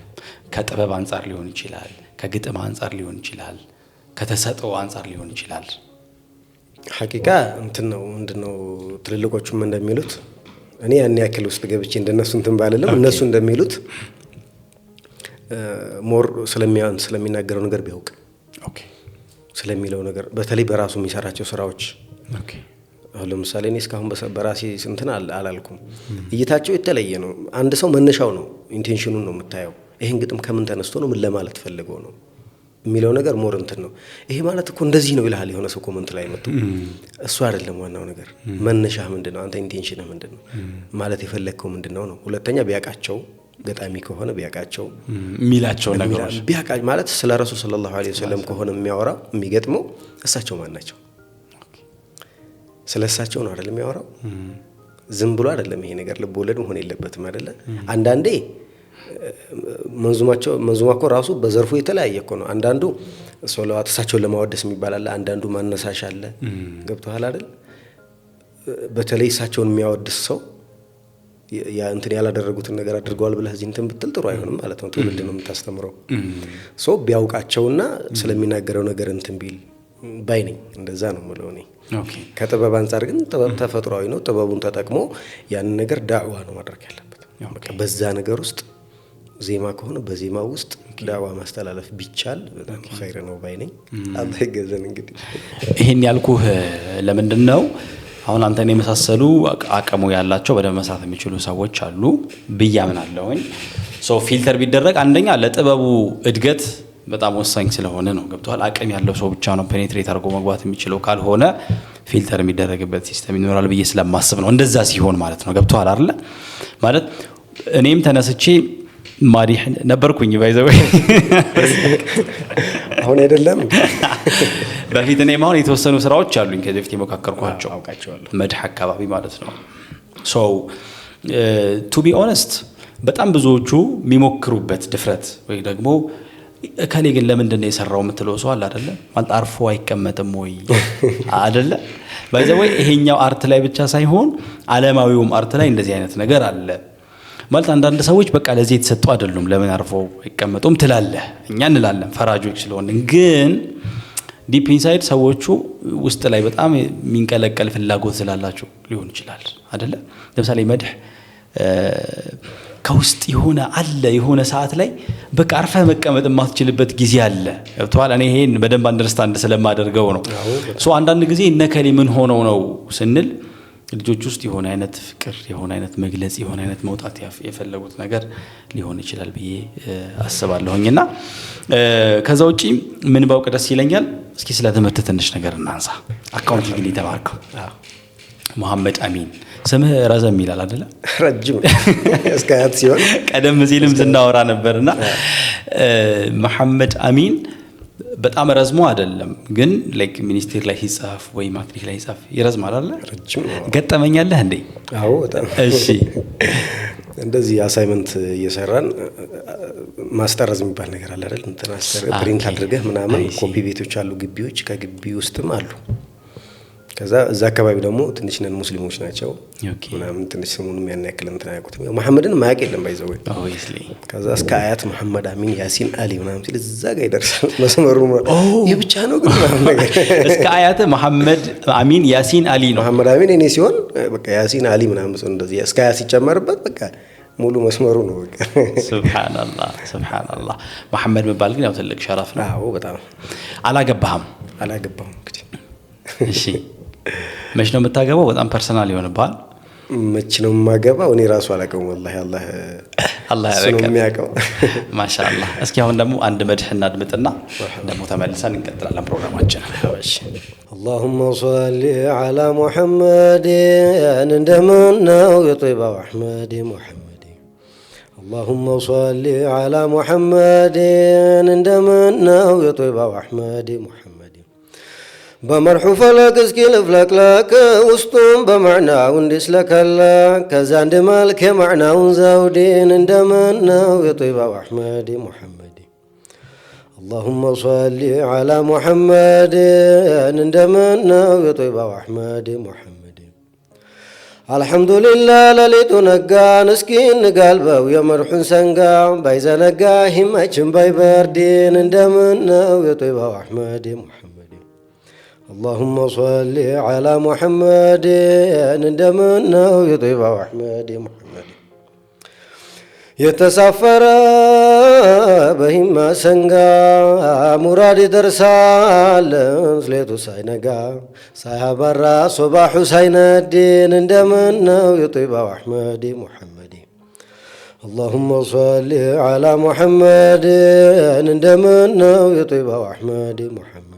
ከጥበብ አንፃር ሊሆን ይችላል፣ ከግጥም አንፃር ሊሆን ይችላል፣ ከተሰጠው አንፃር ሊሆን ይችላል። ሐቂቃ እንትን ነው ምንድነው ትልልቆቹም እንደሚሉት እኔ ያን ያክል ውስጥ ገብቼ እንደነሱ እንትን ባልልም እነሱ እንደሚሉት ሞር ስለሚናገረው ነገር ቢያውቅ ስለሚለው ነገር በተለይ በራሱ የሚሰራቸው ስራዎች አሁን ለምሳሌ እኔ እስካሁን በራሴ እንትን አላልኩም። እይታቸው የተለየ ነው። አንድ ሰው መነሻው ነው ኢንቴንሽኑን ነው የምታየው። ይሄን ግጥም ከምን ተነስቶ ነው ምን ለማለት ፈልገው ነው የሚለው ነገር ሞር እንትን ነው። ይሄ ማለት እኮ እንደዚህ ነው ይልሃል የሆነ ሰው ኮመንት ላይ መጥቶ እሱ አይደለም ዋናው ነገር። መነሻህ ምንድነው? አንተ ኢንቴንሽንህ ምንድነው? ማለት የፈለግከው ምንድነው ነው። ሁለተኛ ቢያቃቸው ገጣሚ ከሆነ ቢያቃቸው ሚላቸው ነገሮች ቢያቃ ማለት ስለ ረሱል ሰለላሁ ዐለይሂ ወሰለም ከሆነ የሚያወራ የሚገጥመው እሳቸው ማን ናቸው? ስለሳቸው ነው አይደለም የሚያወራው። ዝም ብሎ አይደለም ይሄ ነገር ልብ ወለድ መሆን የለበትም አይደለ? አንዳንዴ መንዙማ እኮ ራሱ በዘርፉ የተለያየ እኮ ነው። አንዳንዱ ሶላዋት እሳቸውን ለማወደስ የሚባል አለ፣ አንዳንዱ ማነሳሻ አለ። ገብቶሃል አይደል? በተለይ እሳቸውን የሚያወድስ ሰው ያ እንትን ያላደረጉትን ነገር አድርገዋል ብለህ እዚህ እንትን ብትል ጥሩ አይሆንም ማለት ነው። ትውልድ ነው የምታስተምረው። ሶ ቢያውቃቸውና ስለሚናገረው ነገር እንትን ቢል ባይ ነኝ። እንደዛ ነው የምለው እኔ። ከጥበብ አንጻር ግን ጥበብ ተፈጥሯዊ ነው። ጥበቡን ተጠቅሞ ያንን ነገር ዳዕዋ ነው ማድረግ ያለበት። በቃ በዛ ነገር ውስጥ ዜማ ከሆነ በዜማ ውስጥ ዳዕዋ ማስተላለፍ ቢቻል በጣም ኸይር ነው ባይ ነኝ። አላህ ይገዘን። እንግዲህ ይሄን ያልኩህ ለምንድን ነው አሁን አንተን የመሳሰሉ አቅሙ ያላቸው በደንብ መስራት የሚችሉ ሰዎች አሉ ብዬ አምናለሁኝ። ሶ ፊልተር ቢደረግ አንደኛ ለጥበቡ እድገት በጣም ወሳኝ ስለሆነ ነው። ገብቷል። አቅም ያለው ሰው ብቻ ነው ፔኔትሬት አድርጎ መግባት የሚችለው። ካልሆነ ፊልተር የሚደረግበት ሲስተም ይኖራል ብዬ ስለማስብ ነው። እንደዛ ሲሆን ማለት ነው። ገብቷል አይደለ? ማለት እኔም ተነስቼ ማዲህ ነበርኩኝ ባይዘው አሁን አይደለም በፊት እኔም አሁን የተወሰኑ ስራዎች አሉኝ ከዚህ በፊት የመካከርኳቸው አውቃቸዋለሁ መድህ አካባቢ ማለት ነው። ሶ ቱ ቢ ኦነስት በጣም ብዙዎቹ የሚሞክሩበት ድፍረት ወይ ደግሞ ከኔ ግን ለምንድን ነው የሰራው የምትለው ሰው አለ አይደለ? ማለት አርፎ አይቀመጥም ወይ አይደለ? ባይዘው ይሄኛው አርት ላይ ብቻ ሳይሆን ዓለማዊውም አርት ላይ እንደዚህ አይነት ነገር አለ ማለት አንዳንድ ሰዎች በቃ ለዚህ የተሰጡ አይደሉም ለምን አርፎ አይቀመጡም ትላለህ። እኛ እንላለን ፈራጆች ስለሆነ፣ ግን ዲፕ ኢንሳይድ ሰዎቹ ውስጥ ላይ በጣም የሚንቀለቀል ፍላጎት ስላላቸው ሊሆን ይችላል አይደለ? ለምሳሌ መድህ ከውስጥ የሆነ አለ የሆነ ሰዓት ላይ በቃ አርፈ መቀመጥ የማትችልበት ጊዜ አለ። ገብቷል? እኔ ይሄን በደንብ አንደርስታንድ ስለማደርገው ነው። ሶ አንዳንድ ጊዜ እነከሌ ምን ሆነው ነው ስንል ልጆች ውስጥ የሆነ አይነት ፍቅር የሆነ አይነት መግለጽ የሆነ አይነት መውጣት የፈለጉት ነገር ሊሆን ይችላል ብዬ አስባለሁኝና ከዛ ውጪ ምን ባውቅ ደስ ይለኛል። እስኪ ስለ ትምህርት ትንሽ ነገር እናንሳ። አካውንቲንግ ተማርከው መሐመድ አሚን ስምህ ረዘም ይላል አይደለ? ረጅም እስካያት ሲሆን ቀደም ሲልም ስናወራ ነበርና መሐመድ አሚን በጣም ረዝሞ አይደለም ግን ላይክ ሚኒስቴር ላይ ሲጻፍ ወይ ማትሪክ ላይ ሲጻፍ ይረዝማል አይደል? ረጅም ገጠመኛለህ እንዴ? አዎ በጣም እሺ። እንደዚህ አሳይመንት እየሰራን ማስተረዝ የሚባል ነገር አለ አይደል? እንትና ፕሪንት አድርገህ ምናምን ኮፒ ቤቶች አሉ ግቢዎች፣ ከግቢ ውስጥም አሉ። ከዛ እዛ አካባቢ ደግሞ ትንሽ ነን ሙስሊሞች ናቸው ምናምን ትንሽ ስሙንም ያን ያክል እንትና ያውቁትም ያው መሐመድን ማያውቅ የለም ባይዘው ኦብቪስሊ። ከዛ እስከ አያት መሐመድ አሚን ያሲን አሊ ምናምን ሲል እዛ ጋር ይደርሳል መስመሩ። የብቻ ነው ግን ምናምን ነገር እስከ አያት መሐመድ አሚን ያሲን አሊ ነው። መሐመድ አሚን እኔ ሲሆን በቃ ያሲን አሊ ምናምን ሰው እንደዚህ እስከ አያት ሲጨመርበት በቃ ሙሉ መስመሩ ነው በቃ። ሱብሃንአላህ ሱብሃንአላህ። መሐመድ መባል ግን ያው ትልቅ ሸረፍ ነው። አዎ በጣም። አላገባህም? አላገባሁም እንግዲህ። እሺ መች ነው የምታገባው? በጣም ፐርሰናል ይሆንብሃል። መች ነው የማገባው? እኔ ራሱ አላውቀውም ወላሂ አላህ ያውቀው። ማሻአላህ። እስኪ አሁን ደግሞ አንድ መድህ እናድምጥና ደግሞ ተመልሰን እንቀጥላለን ፕሮግራማችን። እሺ اللهم صل على محمد እንደምነው የطيبው አህመድ ሙሐመድ اللهم صل على محمد እንደምነው የطيبው አህመድ ሙሐመድ በመርሑ ፈለግ እስኪ ልፍለቅለቅ ውስጡም በማዕናው እንዲስለከለክ ከዛ እንድ መልክ የማዕናውን ዘውዴን እንደምነው የطيبው አሕመድ ሙሐመድ اللهم صل على محمد እንደምነው የطيبው አሕመድ ሙሐመድ አልሐምዱሊላህ ለሊቱ ነጋን እስኪ እንጋልበው የመርሑን ሰንጋ ባይዘነጋ ሂማችን ባይበርድን እንደምነው የطيبው አሕመድ ሙሐመድ اللهم صل على محمد እንደምነው የطيبው አሕመድ ሙሐመድ የተሳፈረ በሂማ ሰንጋ ሙራድ ይደርሳል ሌቱ ሳይነጋ ሳያባራ ሶባሑ ሳይነድን እንደምነው የطيبው አሕመድ ሙሐመድ اللهم صل على محمد እንደምነው የطيبው አሕመድ ሙሐመድ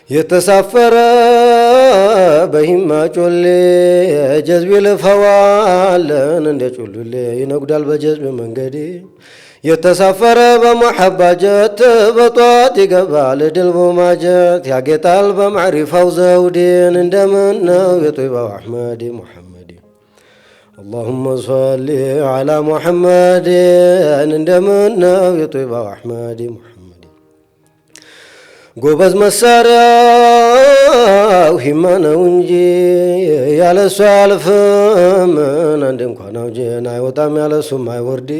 የተሳፈረ በሂማ ጮሌ ጀዝቢ ልፈዋለን እንደ ጮሉሌ ይነጉዳል በጀዝብ መንገዴ የተሳፈረ በመሐባ ጀት በጧት ይገባል ድልቡ ማጀት ያጌጣል በማዕሪፋው ዘውዴን እንደምነው የطيبው አሕመድ ሙሐመድ اللهم صل على محمد እንደምነው የطيبው አሕመድ ሙሐመድ ጎበዝ መሳሪያው ሂማ ነው እንጂ ያለሱ አልፈም አንድ እንኳን አውጀን አይወጣም ያለሱም አይወርድ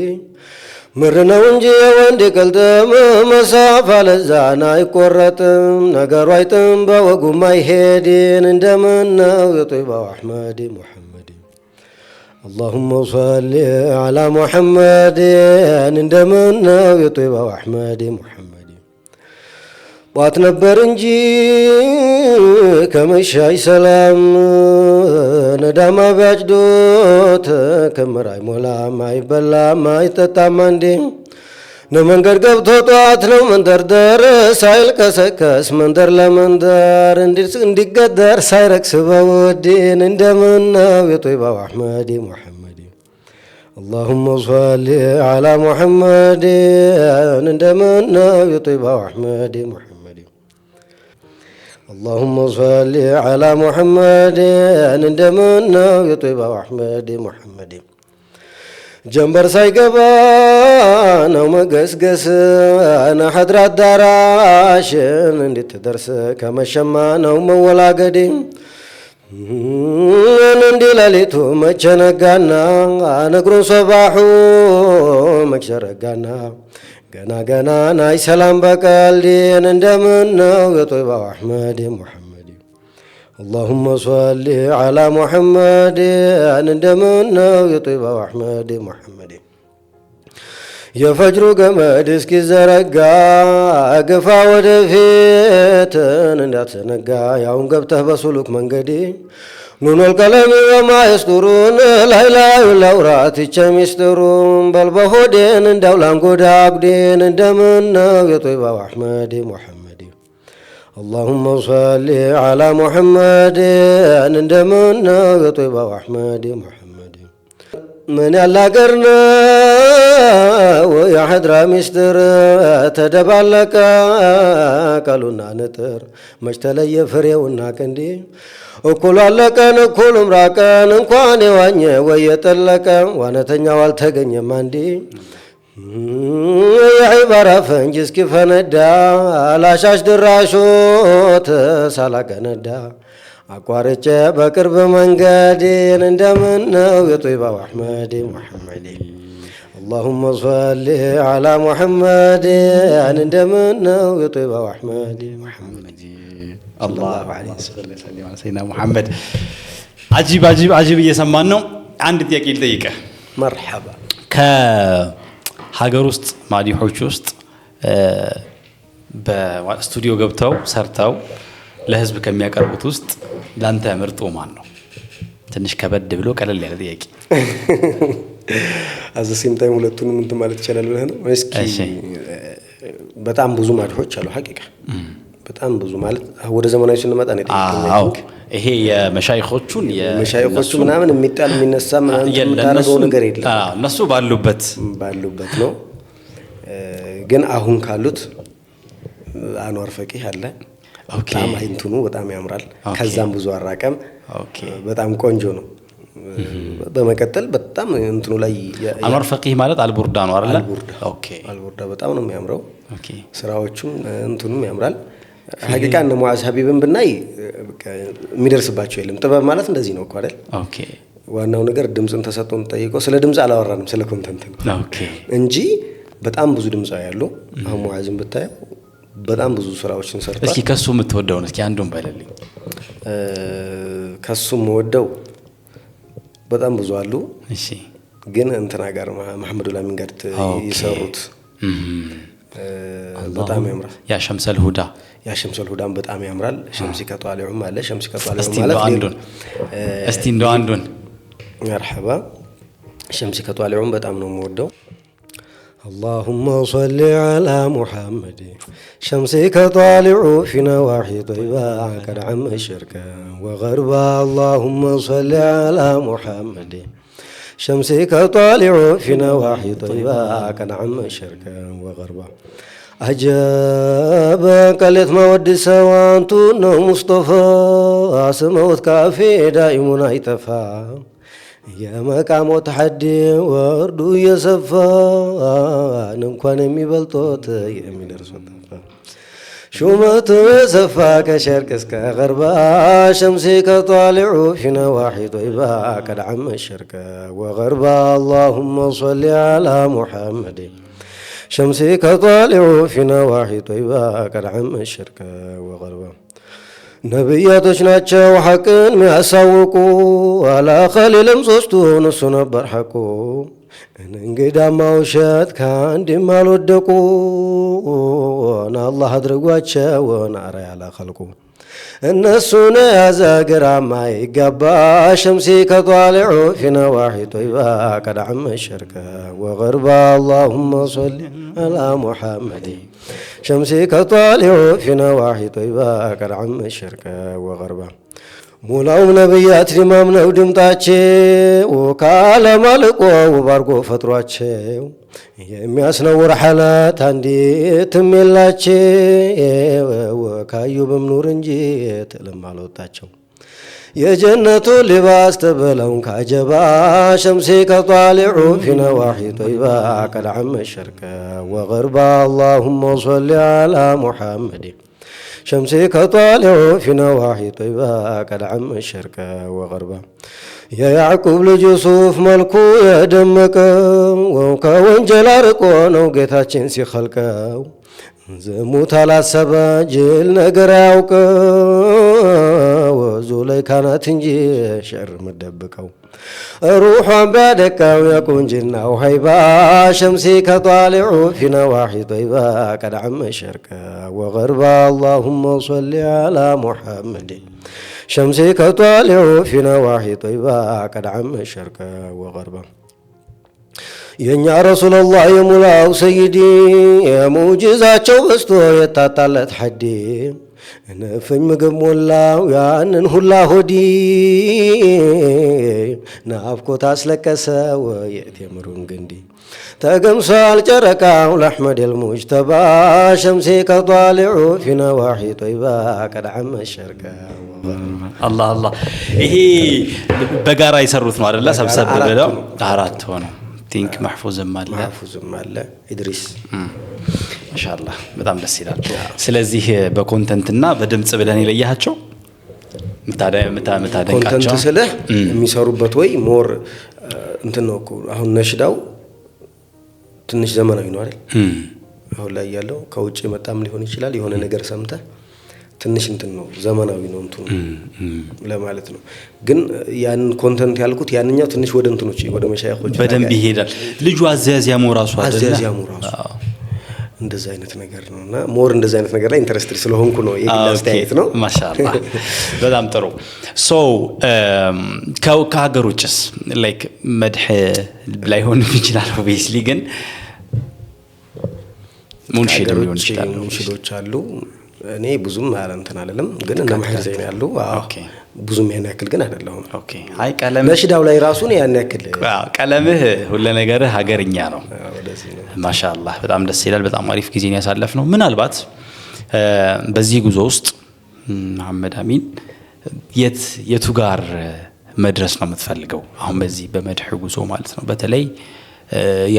ምርነው እንጂ ወንድ ቀልጥም መሳፍ አለዛና አይቆረጥም ነገሩ አይጥም በወጉም አይሄድን እንደምነው የጦይባው አሕመድ ሙሐመድ اللهم صل على محمد እንደምነው የጦይባው አሕመድ ሙሐመድ ጧት ነበር እንጂ ከመሻይ ሰላም ነዳማ ቢያጭዶት ክምር አይሞላም አይበላም አይጠጣም አንዴ ነመንገድ ገብቶ ጧት ነው መንደርደር ሳይል ከሰከስ መንደር ለመንደር እንዲገደር ሳይረክስ በውድን እንደምነው የጦይባው አሕመድ ሙሐመድ اللهم صل على محمد እንደምነው የጦይባው አሕመድ ሙሐመድ اللهم صل على محمد እንደምነው የጦይባው አሕመድ ሙሐመድ ጀንበር ሳይገባ ነው መገስገስ ነሐድራ አዳራሽን እንድትደርስ ከመሸማ ነው መወላገድ እንዲህ ሌሊቱ መቼ ነጋና ነግሩን ሰባሑ መቼ ረጋና ገና ገና ናይ ሰላም በቀልዲን እንደምነው የጦይባው አሕመድ ሙሐመድ اللهم صل على محمد እንደምነው የጦይባው አሕመድ ሙሐመድ የፈጅሩ ገመድ እስኪዘረጋ ግፋ ወደፊትን እንዳትዘነጋ ያውን ገብተህ በሱሉክ መንገዴ ኑኖል ቀለሚ ወማ የስጡሩን ላይላዩ ለውራት ይቸ ሚስጥሩን በልበሆዴን እንዳው ላንጎዳ አጉዴን እንደምነው የጦይባው አሕመድ ሙሐመድ اللهم صل على محمد እንደምነው የጦይባው አሕመድ ሙሐመድ ምን ያላገርነው የሐድራ ሚስጥር ተደባለቀ ቀሉና ንጥር መች ተለየ ፍሬውና ቀንዴ እኩሉ አለቀን እኩሉም ራቀን እንኳን የዋኘ ወይ የጠለቀ ዋነተኛው አልተገኘም አንዴ የዒባራ ፈንጅ እስኪፈነዳ አላሻሽ ድራሾት ሳላቀነዳ አቋርጬ በቅርብ መንገዴን እንደምነው የጦይባው አሕመድ ሙሐመድ اللهم صل على محمد እንደምነው የጦይባው አሕመድ ሙሐመድ الله عليه وسلم على سيدنا محمد عجيب عجيب عجيب እየሰማን ነው አንድ ጥያቄ ልጠይቅህ مرحبا ሀገር ውስጥ ማዲሖች ውስጥ በስቱዲዮ ገብተው ሰርተው ለህዝብ ከሚያቀርቡት ውስጥ ላንተ ምርጡ ማን ነው? ትንሽ ከበድ ብሎ ቀለል ያለ ጥያቄ አዘሲም ታይም ሁለቱንም እንትን ማለት ይችላል ብለህ ነው? እስኪ በጣም ብዙ ማዲሖች አሉ ሐቂቃ በጣም ብዙ ማለት ወደ ዘመናዊ ስንመጣ ነው አዎ ይሄ የመሻይኾቹን ምናምን የሚጣል የሚነሳ ምናምን የምታረገው ነገር የለም እነሱ ባሉበት ነው ግን አሁን ካሉት አንዋር ፈቂህ አለ በጣም አይንቱኑ በጣም ያምራል ከዛም ብዙ አራቀም በጣም ቆንጆ ነው በመቀጠል በጣም እንትኑ ላይ አንዋር ፈቂህ ማለት አልቡርዳ ነው አይደል አልቡርዳ በጣም ነው የሚያምረው ስራዎቹም እንትኑም ያምራል ሐቂቃ ነው ሙዓዝ ሐቢብን ብናይ የሚደርስባቸው የለም ጥበብ ማለት እንደዚህ ነው እኮ አይደል ዋናው ነገር ድምጽን ተሰጥቶን ጠይቀው ስለ ድምጽ አላወራንም ስለ ኮንተንት ነው እንጂ በጣም ብዙ ድምጻው ያሉ አሁን ሙዓዝን ብታየው በጣም ብዙ ስራዎችን ሰርቷል እስኪ ከሱ የምትወደው ነው እስኪ አንዱን ባይለልኝ ከሱ የምወደው በጣም ብዙ አሉ እሺ ግን እንትና ጋር መሐመድ ላሚን ጋር ይሰሩት በጣም ያምራል ያ ሸምሰል ሁዳ ሁዳን በጣም ያምራል ሸምሲ ከጧሊዑም አለ ሸምሲ ከጧሊዑም ማለት እስቲ እንደው አንዱን مرحبا ሸምሲ ከጧሊዑም በጣም ነው የምወደው اللهم صل على محمد شمسك طالع في نواحي طيبة قد عم الشركة وغربا اللهم صل على محمد شمسك طالع في نواحي طيبة قد عم الشركة وغربا عجب قلت مود سوانتون مصطفى سموت كافي دائما يتفا يا مقام تحدي وردو يسفا نمكن يميبلطوت يميدرسو تفا شومت يسفا كشرق اسك غربا شمسي كطالع في نواحي طيبة قد عم الشرق وغربا اللهم صل على محمد شمسي كطالع في نواحي طيبة قد عم الشرك وغربا ነብያቶች ናቸው ሐቅን የሚያሳውቁ አላ ኸሊልም ሶስቱን እሱ ነበር ሐቁ እንግዳማ ውሸት ከአንድም አልወደቁ አላህ አድርጓቸው ናራ ያላ ኸልቁ እነሱን ያዘ ግራማ ይገባ ሸምሲ ከጧሊዑ ፊ ነዋሒ ጦይባ ቀድ ዐመ ሸርቀ ወገርባ አላሁመ ሶሊ አላ ሙሐመድ شمسي كطالع في نواحي طيبة قد عم الشرق وغربا مولاو نبيات رمامنا ودمتاتشي وكالا مالكو وباركو فترواتشي የሚያስነውር ሐላት አንዲት የሚላቸው ወካዩ በምኑር እንጂ ተለማለውጣቸው የጀነቱ ሊባስ ተበላውን ካጀባ ሸምሲ ከጧሊዑ ፊ ነዋሒ ጦይባ ቀድ ዐመ ሸርቀ ወገርባ አላሁመ ሶሊ ዐላ ሙሐመድ ሸምሲ ከጧሊዑ ፊ ነዋሒ ጦይባ ቀድ ዐመ ሸርቀ ወገርባ የያዕቁብ ልጅ ዩሱፍ መልኩ የደመቀው ከወንጀል አርቆ ነው ጌታችን ሲኸልቀው ዝሙት አላሰበ ጅል ነገር ያውቀው ዙለይካ ናት እንጂ ሸር ምደብቀው ሩሑን ቢያደቃው የቁንጅናው ሀይባ ሸምሲ ከጧሊዑ ፊ ነዋሒ ጦይባ ቀድ ዐመ ሸርቀ ወገርባ አላሁመ ሶሊ ዐላ ሙሐመድ شمسي كطالع في نواحي طيبة قد عم الشرق وغربا يا رسول الله يا مولاو سيدي يا موجزاتشو بستو يتطالت حدي نفኝ ምግብ ሞላው ያንን ሁላ ሆዲ ናፍቆት አስለቀሰው የቴምሩን ግንዲ ተገምሷል ጨረቃው ለአሕመድ አልሙጅተባ ሸምሲ ከጧሊዑ ፊ ነዋሒ ጦይባ ቀድ ዐመ ሸርቀ አላህ አላህ ይሄ በጋራ የሰሩት ነው አይደለ ሰብሰብ ብለው አራት ሆነው ቲንክ ማህፉዝም አለ ኢድሪስ ማሻአላህ በጣም ደስ ይላል ስለዚህ በኮንተንትና በድምጽ ብለን ይለያቸው ምታደንቃቸው ኮንተንት ስለ የሚሰሩበት ወይ ሞር እንትን ነው እኮ አሁን ነሽዳው ትንሽ ዘመናዊ ነው አይደል አሁን ላይ ያለው ከውጭ መጣም ሊሆን ይችላል የሆነ ነገር ሰምተ ትንሽ እንትን ነው ዘመናዊ ነው እንትን ለማለት ነው ግን ያን ኮንተንት ያልኩት ያንኛው ትንሽ ወደ እንትኖች ወደ መሻይኾች በደንብ ይሄዳል ልጁ አዘያዚያሙ ራሱ አይደል አዘያዚያሙ ራሱ እንደዛ አይነት ነገር ነውና ሞር እንደዛ አይነት ነገር ላይ ኢንተረስትድ ስለሆንኩ ነው የግል አስተያየት ነው ማሻአላህ በጣም ጥሩ ሶ ከሀገር ውጭስ ላይክ መድህ ላይ ሆነ ይችላል ኦብቪየስሊ ግን ሙንሺድ ሊሆን ይችላል ሙንሺዶች አሉ እኔ ብዙም እንትን አይደለም ግን እና ማህር ዘይን ያሉ ኦኬ ብዙም ያን ያክል ግን አይደለም ኦኬ አይ ቀለም ነሽዳው ላይ ራሱ ነው ያን ያክል ቀለምህ ሁሉ ነገር ሀገርኛ ነው ማሻአላህ በጣም ደስ ይላል በጣም አሪፍ ጊዜን ያሳለፍነው ምናልባት በዚህ ጉዞ ውስጥ መሐመድ አሚን የቱ ጋር መድረስ ነው የምትፈልገው አሁን በዚህ በመድህ ጉዞ ማለት ነው በተለይ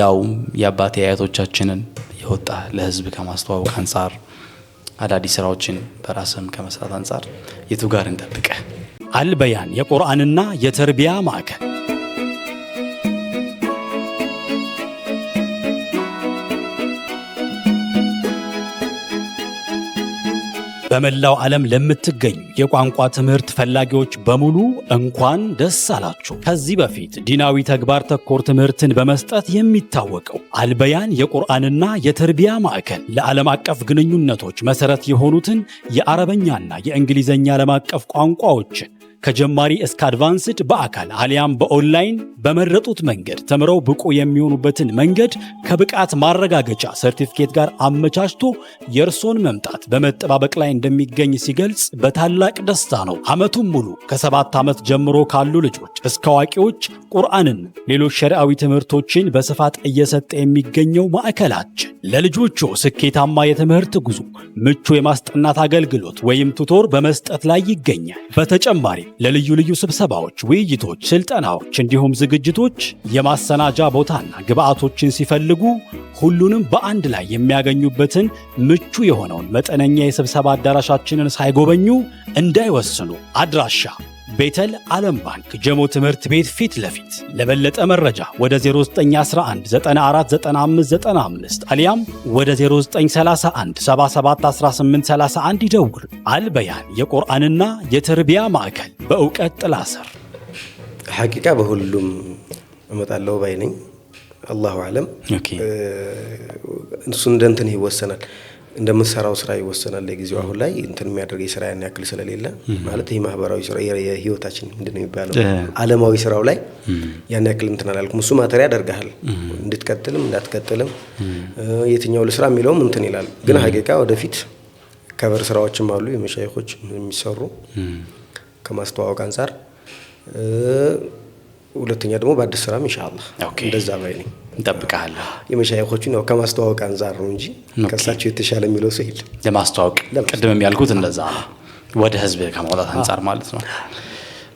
ያው ያባቴ አያቶቻችንን የወጣ ለህዝብ ከማስተዋወቅ አንፃር አዳዲስ ስራዎችን በራስም ከመስራት አንፃር የቱ ጋር እንጠብቀ አልበያን የቁርአንና የተርቢያ ማዕከል በመላው ዓለም ለምትገኙ የቋንቋ ትምህርት ፈላጊዎች በሙሉ እንኳን ደስ አላችሁ። ከዚህ በፊት ዲናዊ ተግባር ተኮር ትምህርትን በመስጠት የሚታወቀው አልበያን የቁርአንና የተርቢያ ማዕከል ለዓለም አቀፍ ግንኙነቶች መሰረት የሆኑትን የአረበኛና የእንግሊዘኛ ዓለም አቀፍ ቋንቋዎችን ከጀማሪ እስከ አድቫንስድ በአካል አሊያም በኦንላይን በመረጡት መንገድ ተምረው ብቁ የሚሆኑበትን መንገድ ከብቃት ማረጋገጫ ሰርቲፊኬት ጋር አመቻችቶ የእርሶን መምጣት በመጠባበቅ ላይ እንደሚገኝ ሲገልጽ በታላቅ ደስታ ነው። ዓመቱን ሙሉ ከ7 ዓመት ጀምሮ ካሉ ልጆች እስከ አዋቂዎች ቁርአንን፣ ሌሎች ሸሪዓዊ ትምህርቶችን በስፋት እየሰጠ የሚገኘው ማዕከላችን ለልጆቹ ስኬታማ የትምህርት ጉዞ ምቹ የማስጠናት አገልግሎት ወይም ቱቶር በመስጠት ላይ ይገኛል። በተጨማሪ ለልዩ ልዩ ስብሰባዎች፣ ውይይቶች፣ ስልጠናዎች እንዲሁም ዝግጅቶች የማሰናጃ ቦታና ግብአቶችን ሲፈልጉ ሁሉንም በአንድ ላይ የሚያገኙበትን ምቹ የሆነውን መጠነኛ የስብሰባ አዳራሻችንን ሳይጎበኙ እንዳይወስኑ። አድራሻ ቤተል ዓለም ባንክ ጀሞ ትምህርት ቤት ፊት ለፊት። ለበለጠ መረጃ ወደ 0911 949595 አሊያም ወደ 0931 771831 ይደውሉ። አልበያን የቁርአንና የተርቢያ ማዕከል በእውቀት ጥላ ስር። ሐቂቃ በሁሉም እመጣለሁ ባይ ነኝ። አላሁ አለም። እሱ እንደንትን ይወሰናል፣ እንደምትሰራው ስራ ይወሰናል። ለጊዜው አሁን ላይ እንትን የሚያደርግ የስራ ያን ያክል ስለሌለ ማለት ይሄ ማህበራዊ ስራ የህይወታችን ምንድነው የሚባለው ዓለማዊ ስራው ላይ ያን ያክል እንትን አላልኩም። እሱ ማተሪያ ያደርጋል እንድትቀጥልም እንዳትቀጥልም የትኛው ለስራ የሚለውም እንትን ይላል። ግን ሐቂቃ ወደፊት ከበር ስራዎችም አሉ የመሻይኾች የሚሰሩ ከማስተዋወቅ አንፃር፣ ሁለተኛ ደግሞ በአዲስ ስራም ኢንሻአላህ እንደዛ ባይ ነኝ። እንጠብቃለን። የመሻይኾቹን ነው ከማስተዋወቅ አንፃር ነው እንጂ ከሳቸው የተሻለ የሚለው ሰው የለም። ለማስተዋወቅ ቅድምም ያልኩት እንደዛ ነው፣ ወደ ህዝብ ከማውጣት አንፃር ማለት ነው።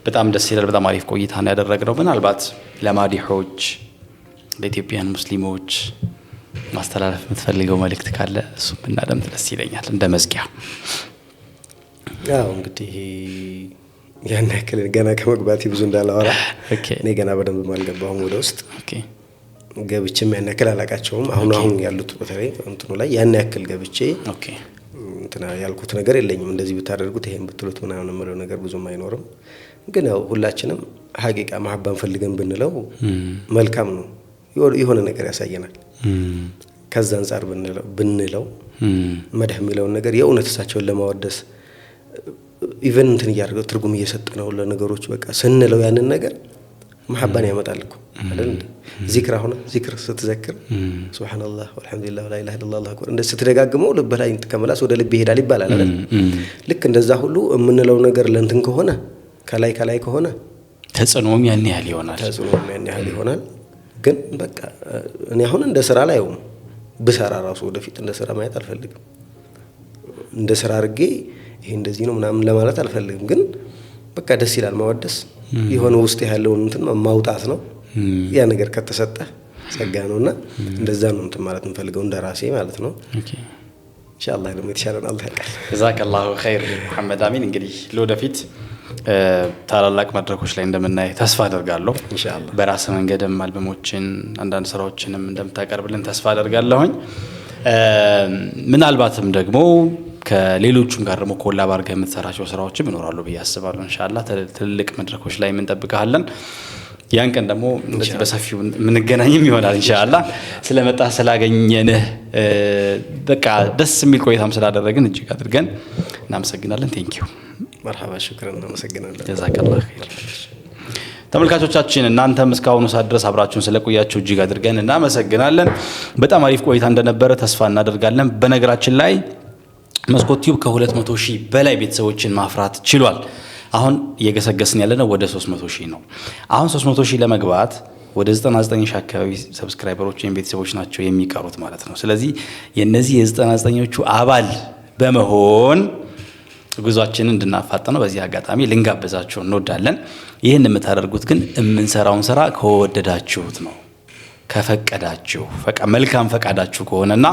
በጣም ደስ ይላል። በጣም አሪፍ ቆይታ ነው ያደረግነው። ምናልባት ለማዲሖች ለኢትዮጵያን ሙስሊሞች ማስተላለፍ የምትፈልገው መልእክት ካለ እሱ ብናደምጥ ደስ ይለኛል እንደ መዝጊያ። ያው እንግዲህ ያን ያክል ገና ከመግባቴ ብዙ እንዳላወራ እኔ ገና በደንብ ማልገባሁም ወደ ውስጥ ገብቼም ያን ያክል አላቃቸውም። አሁን ያሉት በተለይ እንትኑ ላይ ያን ያክል ገብቼ እንትና ያልኩት ነገር የለኝም። እንደዚህ ብታደርጉት ይሄን ብትሉት ምናምን የምለው ነገር ብዙም አይኖርም። ግን ያው ሁላችንም ሐቂቃ መሐባን ፈልገን ብንለው መልካም ነው፣ የሆነ ነገር ያሳየናል። ከዛ አንፃር ብንለው መድህ የሚለውን ነገር የእውነት እሳቸውን ለማወደስ ኢቨን እንትን እያደረገው ትርጉም እየሰጠነው ለነገሮች በቃ ስንለው ያንን ነገር መሐባን ያመጣል እኮ አይደል? ዚክር አሁን ዚክር ስትዘክር ሱብሃንአላህ ወልሐምዱሊላህ ወላ ኢላሃ ኢላላህ አክበር እንደ ስትደጋግመው ልብህ ላይ ከመላስ ወደ ልብ ይሄዳል ይባላል አይደል? ልክ እንደዛ ሁሉ የምንለው ነገር ለእንትን ከሆነ ከላይ ከሆነ ተጽዕኖም ያን ያህል ይሆናል። ግን በቃ እኔ አሁን እንደ ስራ ላይ ብሰራ ራሱ ወደፊት እንደ ስራ ማየት አልፈልግም። እንደ ስራ አድርጌ ይሄ እንደዚህ ነው ምናምን ለማለት አልፈልግም። ግን በቃ ደስ ይላል ማወደስ፣ የሆነ ውስጥ ያለውን እንትን ማውጣት ነው። ያ ነገር ከተሰጠ ጸጋ ነውና እንደዛ ነው እንትን ማለት እንፈልገው እንደራሴ ማለት ነው። ኢንሻአላህ ደግሞ የተሻለን አላህ ያውቃል። ጀዛከላሁ ኸይር መሐመድ አሚን። እንግዲህ ለወደፊት ታላላቅ መድረኮች ላይ እንደምናይ ተስፋ አደርጋለሁ። ኢንሻአላህ በራስ መንገድም አልበሞችን አንዳንድ ስራዎችንም እንደምታቀርብልን ተስፋ አደርጋለሁኝ። ምናልባትም ደግሞ ከሌሎቹም ጋር ደግሞ ኮላብ አድርገህ የምትሰራቸው ስራዎችም ይኖራሉ ብዬ አስባለሁ። ኢንሻአላህ ትልልቅ መድረኮች ላይ እንጠብቅሃለን። ያን ቀን ደግሞ እንደዚህ በሰፊው የምንገናኝም ይሆናል ኢንሻአላህ። ስለመጣ ስላገኘንህ በቃ ደስ የሚል ቆይታም ስላደረግን እጅግ አድርገን እናመሰግናለን። ቴንኪው። መርሐባ ሽክራን። እናመሰግናለን። ጀዛከላሁ ኸይር። ተመልካቾቻችን እናንተም እስካሁኑ ሰዓት ድረስ አብራችሁን ስለቆያችሁ እጅግ አድርገን እናመሰግናለን። በጣም አሪፍ ቆይታ እንደነበረ ተስፋ እናደርጋለን። በነገራችን ላይ መስኮት ቲዩብ ከ200,000 በላይ ቤተሰቦችን ማፍራት ችሏል። አሁን እየገሰገስን ያለነው ወደ 300,000 ነው። አሁን 300,000 ለመግባት ወደ 99,000 አካባቢ ሰብስክራይበሮች ወይም ቤተሰቦች ናቸው የሚቀሩት ማለት ነው። ስለዚህ የነዚህ የ99ዎቹ አባል በመሆን ጉዟችንን እንድናፋጥነው በዚህ አጋጣሚ ልንጋብዛችሁ እንወዳለን። ይህን የምታደርጉት ግን የምንሰራውን ስራ ከወደዳችሁት ነው፣ ከፈቀዳችሁ መልካም ፈቃዳችሁ ከሆነና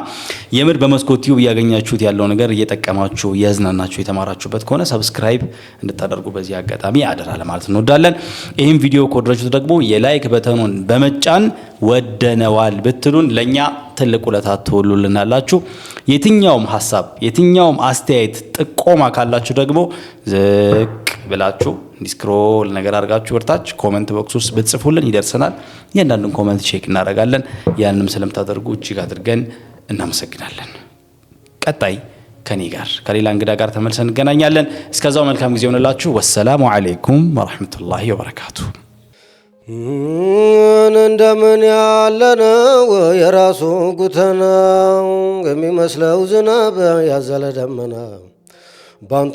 የምር በመስኮት ቲዩብ ያገኛችሁት ያለው ነገር እየጠቀማችሁ ያዝናናችሁ የተማራችሁበት ከሆነ ሰብስክራይብ እንድታደርጉ በዚህ አጋጣሚ አደራ ለማለት እንወዳለን። ይህን ቪዲዮ ከወደዳችሁት ደግሞ የላይክ በተኑን በመጫን ወደነዋል ብትሉን ለኛ ትልቅ ውለታ ትውሉልናላችሁ። የትኛውም ሐሳብ የትኛውም አስተያየት ጥቆማ ካላችሁ ደግሞ ዝቅ ብላችሁ ዲስክሮል ነገር አድርጋችሁ ወርታች ኮሜንት ቦክስ ውስጥ ብትጽፉልን ይደርሰናል። እያንዳንዱን ኮሜንት ቼክ እናደርጋለን። ያንንም ስለምታደርጉ እጅግ አድርገን እናመሰግናለን። ቀጣይ ከኔ ጋር ከሌላ እንግዳ ጋር ተመልሰን እንገናኛለን። እስከዛው መልካም ጊዜ ይሁንላችሁ። ወሰላሙ አለይኩም ወራህመቱላሂ ወበረካቱ። እንደምን ያለነው የራሱ ጉተና የሚመስለው ዝናብ ያዘለ ደመና ባንቱ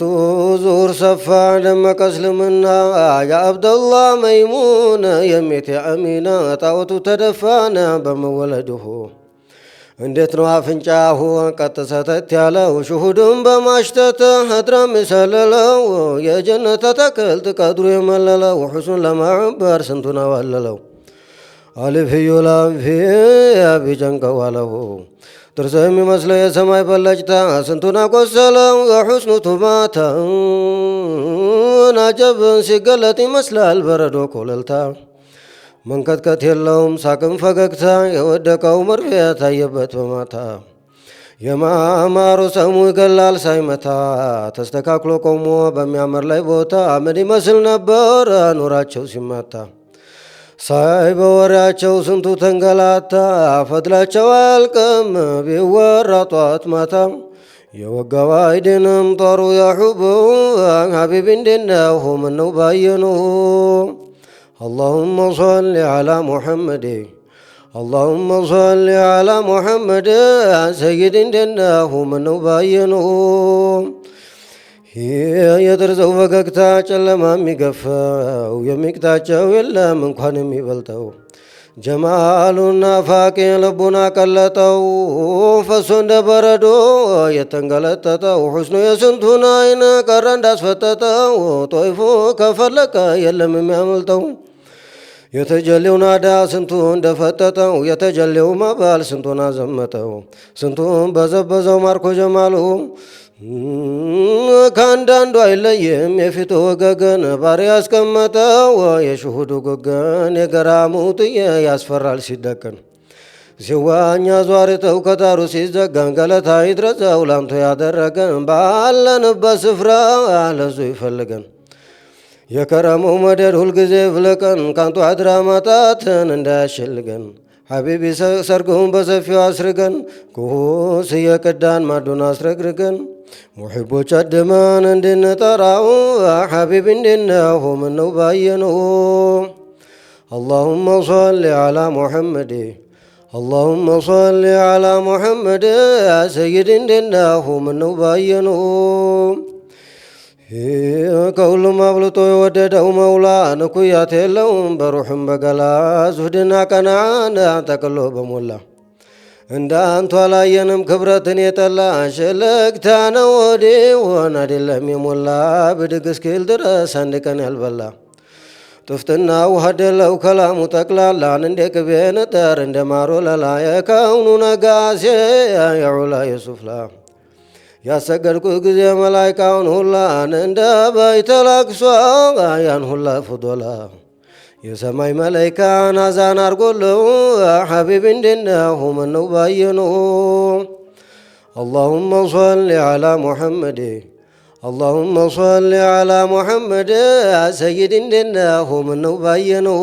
ዙር ሰፋ ደመቀ እስልምና የአብደላህ መይሙን የሜቴ አሚና ጣዖቱ ተደፋነ በመወለድሁ እንዴት ነው አፍንጫሁ ቀጥ ሰተት ያለው ሽሁዱን በማሽተት ህድራም የሰለለው የጀነት ተክልት ቀድሩ የመለለው ሁሱን ለማዕበር ስንቱን አዋለለው አልፍዩ ላንፊ ቢጨንቀዋለሁ ጥርስ የሚመስለው የሰማይ በለጭታ ስንቱን አቆሰለው የሑስኑ ቱማታ አጀብን ሲገለጥ ይመስላል በረዶ ኮለልታ መንከትከት የለውም ሳቅም ፈገግታ የወደቀው መርፌ ታየበት በማታ የማማሩ ሰሙ ይገላል ሳይመታ ተስተካክሎ ቆሞ በሚያምር ላይ ቦታ አመድ ይመስል ነበር ኑራቸው ሲማታ ሳይ በወሬያቸው ስንቱ ተንገላታ ፈድላቸው አያልቅም ቢወራ ጧት ማታ የወጋው አይድንም ጦሩ ያሑቡ ሀቢብ እንዴነው ምነው ባየኑ اللهم صل على محمد اللهم صل على محمد سيد እንዴነው ምነው ባየኑ የደርዘው ፈገግታ ጨለማ የሚገፋው የሚቅጣቸው የለም እንኳን የሚበልጠው ጀማሉና ፋቂ ልቡና ቀለጠው ፈሶ እንደ በረዶ የተንገለጠጠው ሑስኑ የስንቱን አይን ቀረ እንዳስፈጠጠው ጦይፉ ከፈለቀ የለም የሚያመልጠው የተጀሌው ናዳ ስንቱ እንደፈጠጠው የተጀሌው መባል ስንቱን አዘመጠው ስንቱን በዘበዘው ማርኮ ጀማሉ ከአንዳንዱ አይለይም የፊቱ ወገገን ባሪ ያስቀመጠው የሽሁዱ ጎገን የገራሙጥዬ ያስፈራል ሲደቀን ሲዋኛ ዟሪተው ከታሩ ሲዘጋን ገለታ ይድረሰው ላንቶ ያደረገን ባለንበት ስፍራ ለዙ ይፈልገን የከረመው መደድ ሁልጊዜ ፍለቀን ካንቱ አድራ ማጣትን እንዳያሸልገን ሐቢቢ ሰርግሁን በሰፊው አስርገን ኩስ እየቀዳን ማዱን አስረግርገን ሙሒቦች አድመን እንድንጠራው ሐቢብ እንድነው ምነው ባየነው اللهم صل على محمد اللهم صل على محمد يا سيد እንድነው ምነው ባየነው ከሁሉም አብልጦ የወደደው መውላ ንኩያት የለውም በሩሕም በገላ ዙህድና ቀናን ጠቅሎ በሞላ እንዳንቱ አላየንም ክብረትን የጠላ ሸለግታ ነው ወዲሆን አይደለም የሞላ ብድግ እስኪል ድረስ አንድ ቀን ያልበላ ጥፍትና ውሃደለው ከላሙ ጠቅላላን እንደ ቅቤ ንጠር እንደ ማሮ ለላ የከውኑ ነጋሴ የዑላ የሱፍላ ያሰገድኩ ጊዜ መላይካውን ሁላን እንደ በይተላክሷ ያን ሁላ ፍዶላ የሰማይ መላይካን አዛን አርጎለው ሐቢብ እንዴነው ምነው ባየነው اللهم صل على محمد اللهم صل على محمد يا سيد እንዴነው ምነው ባየነው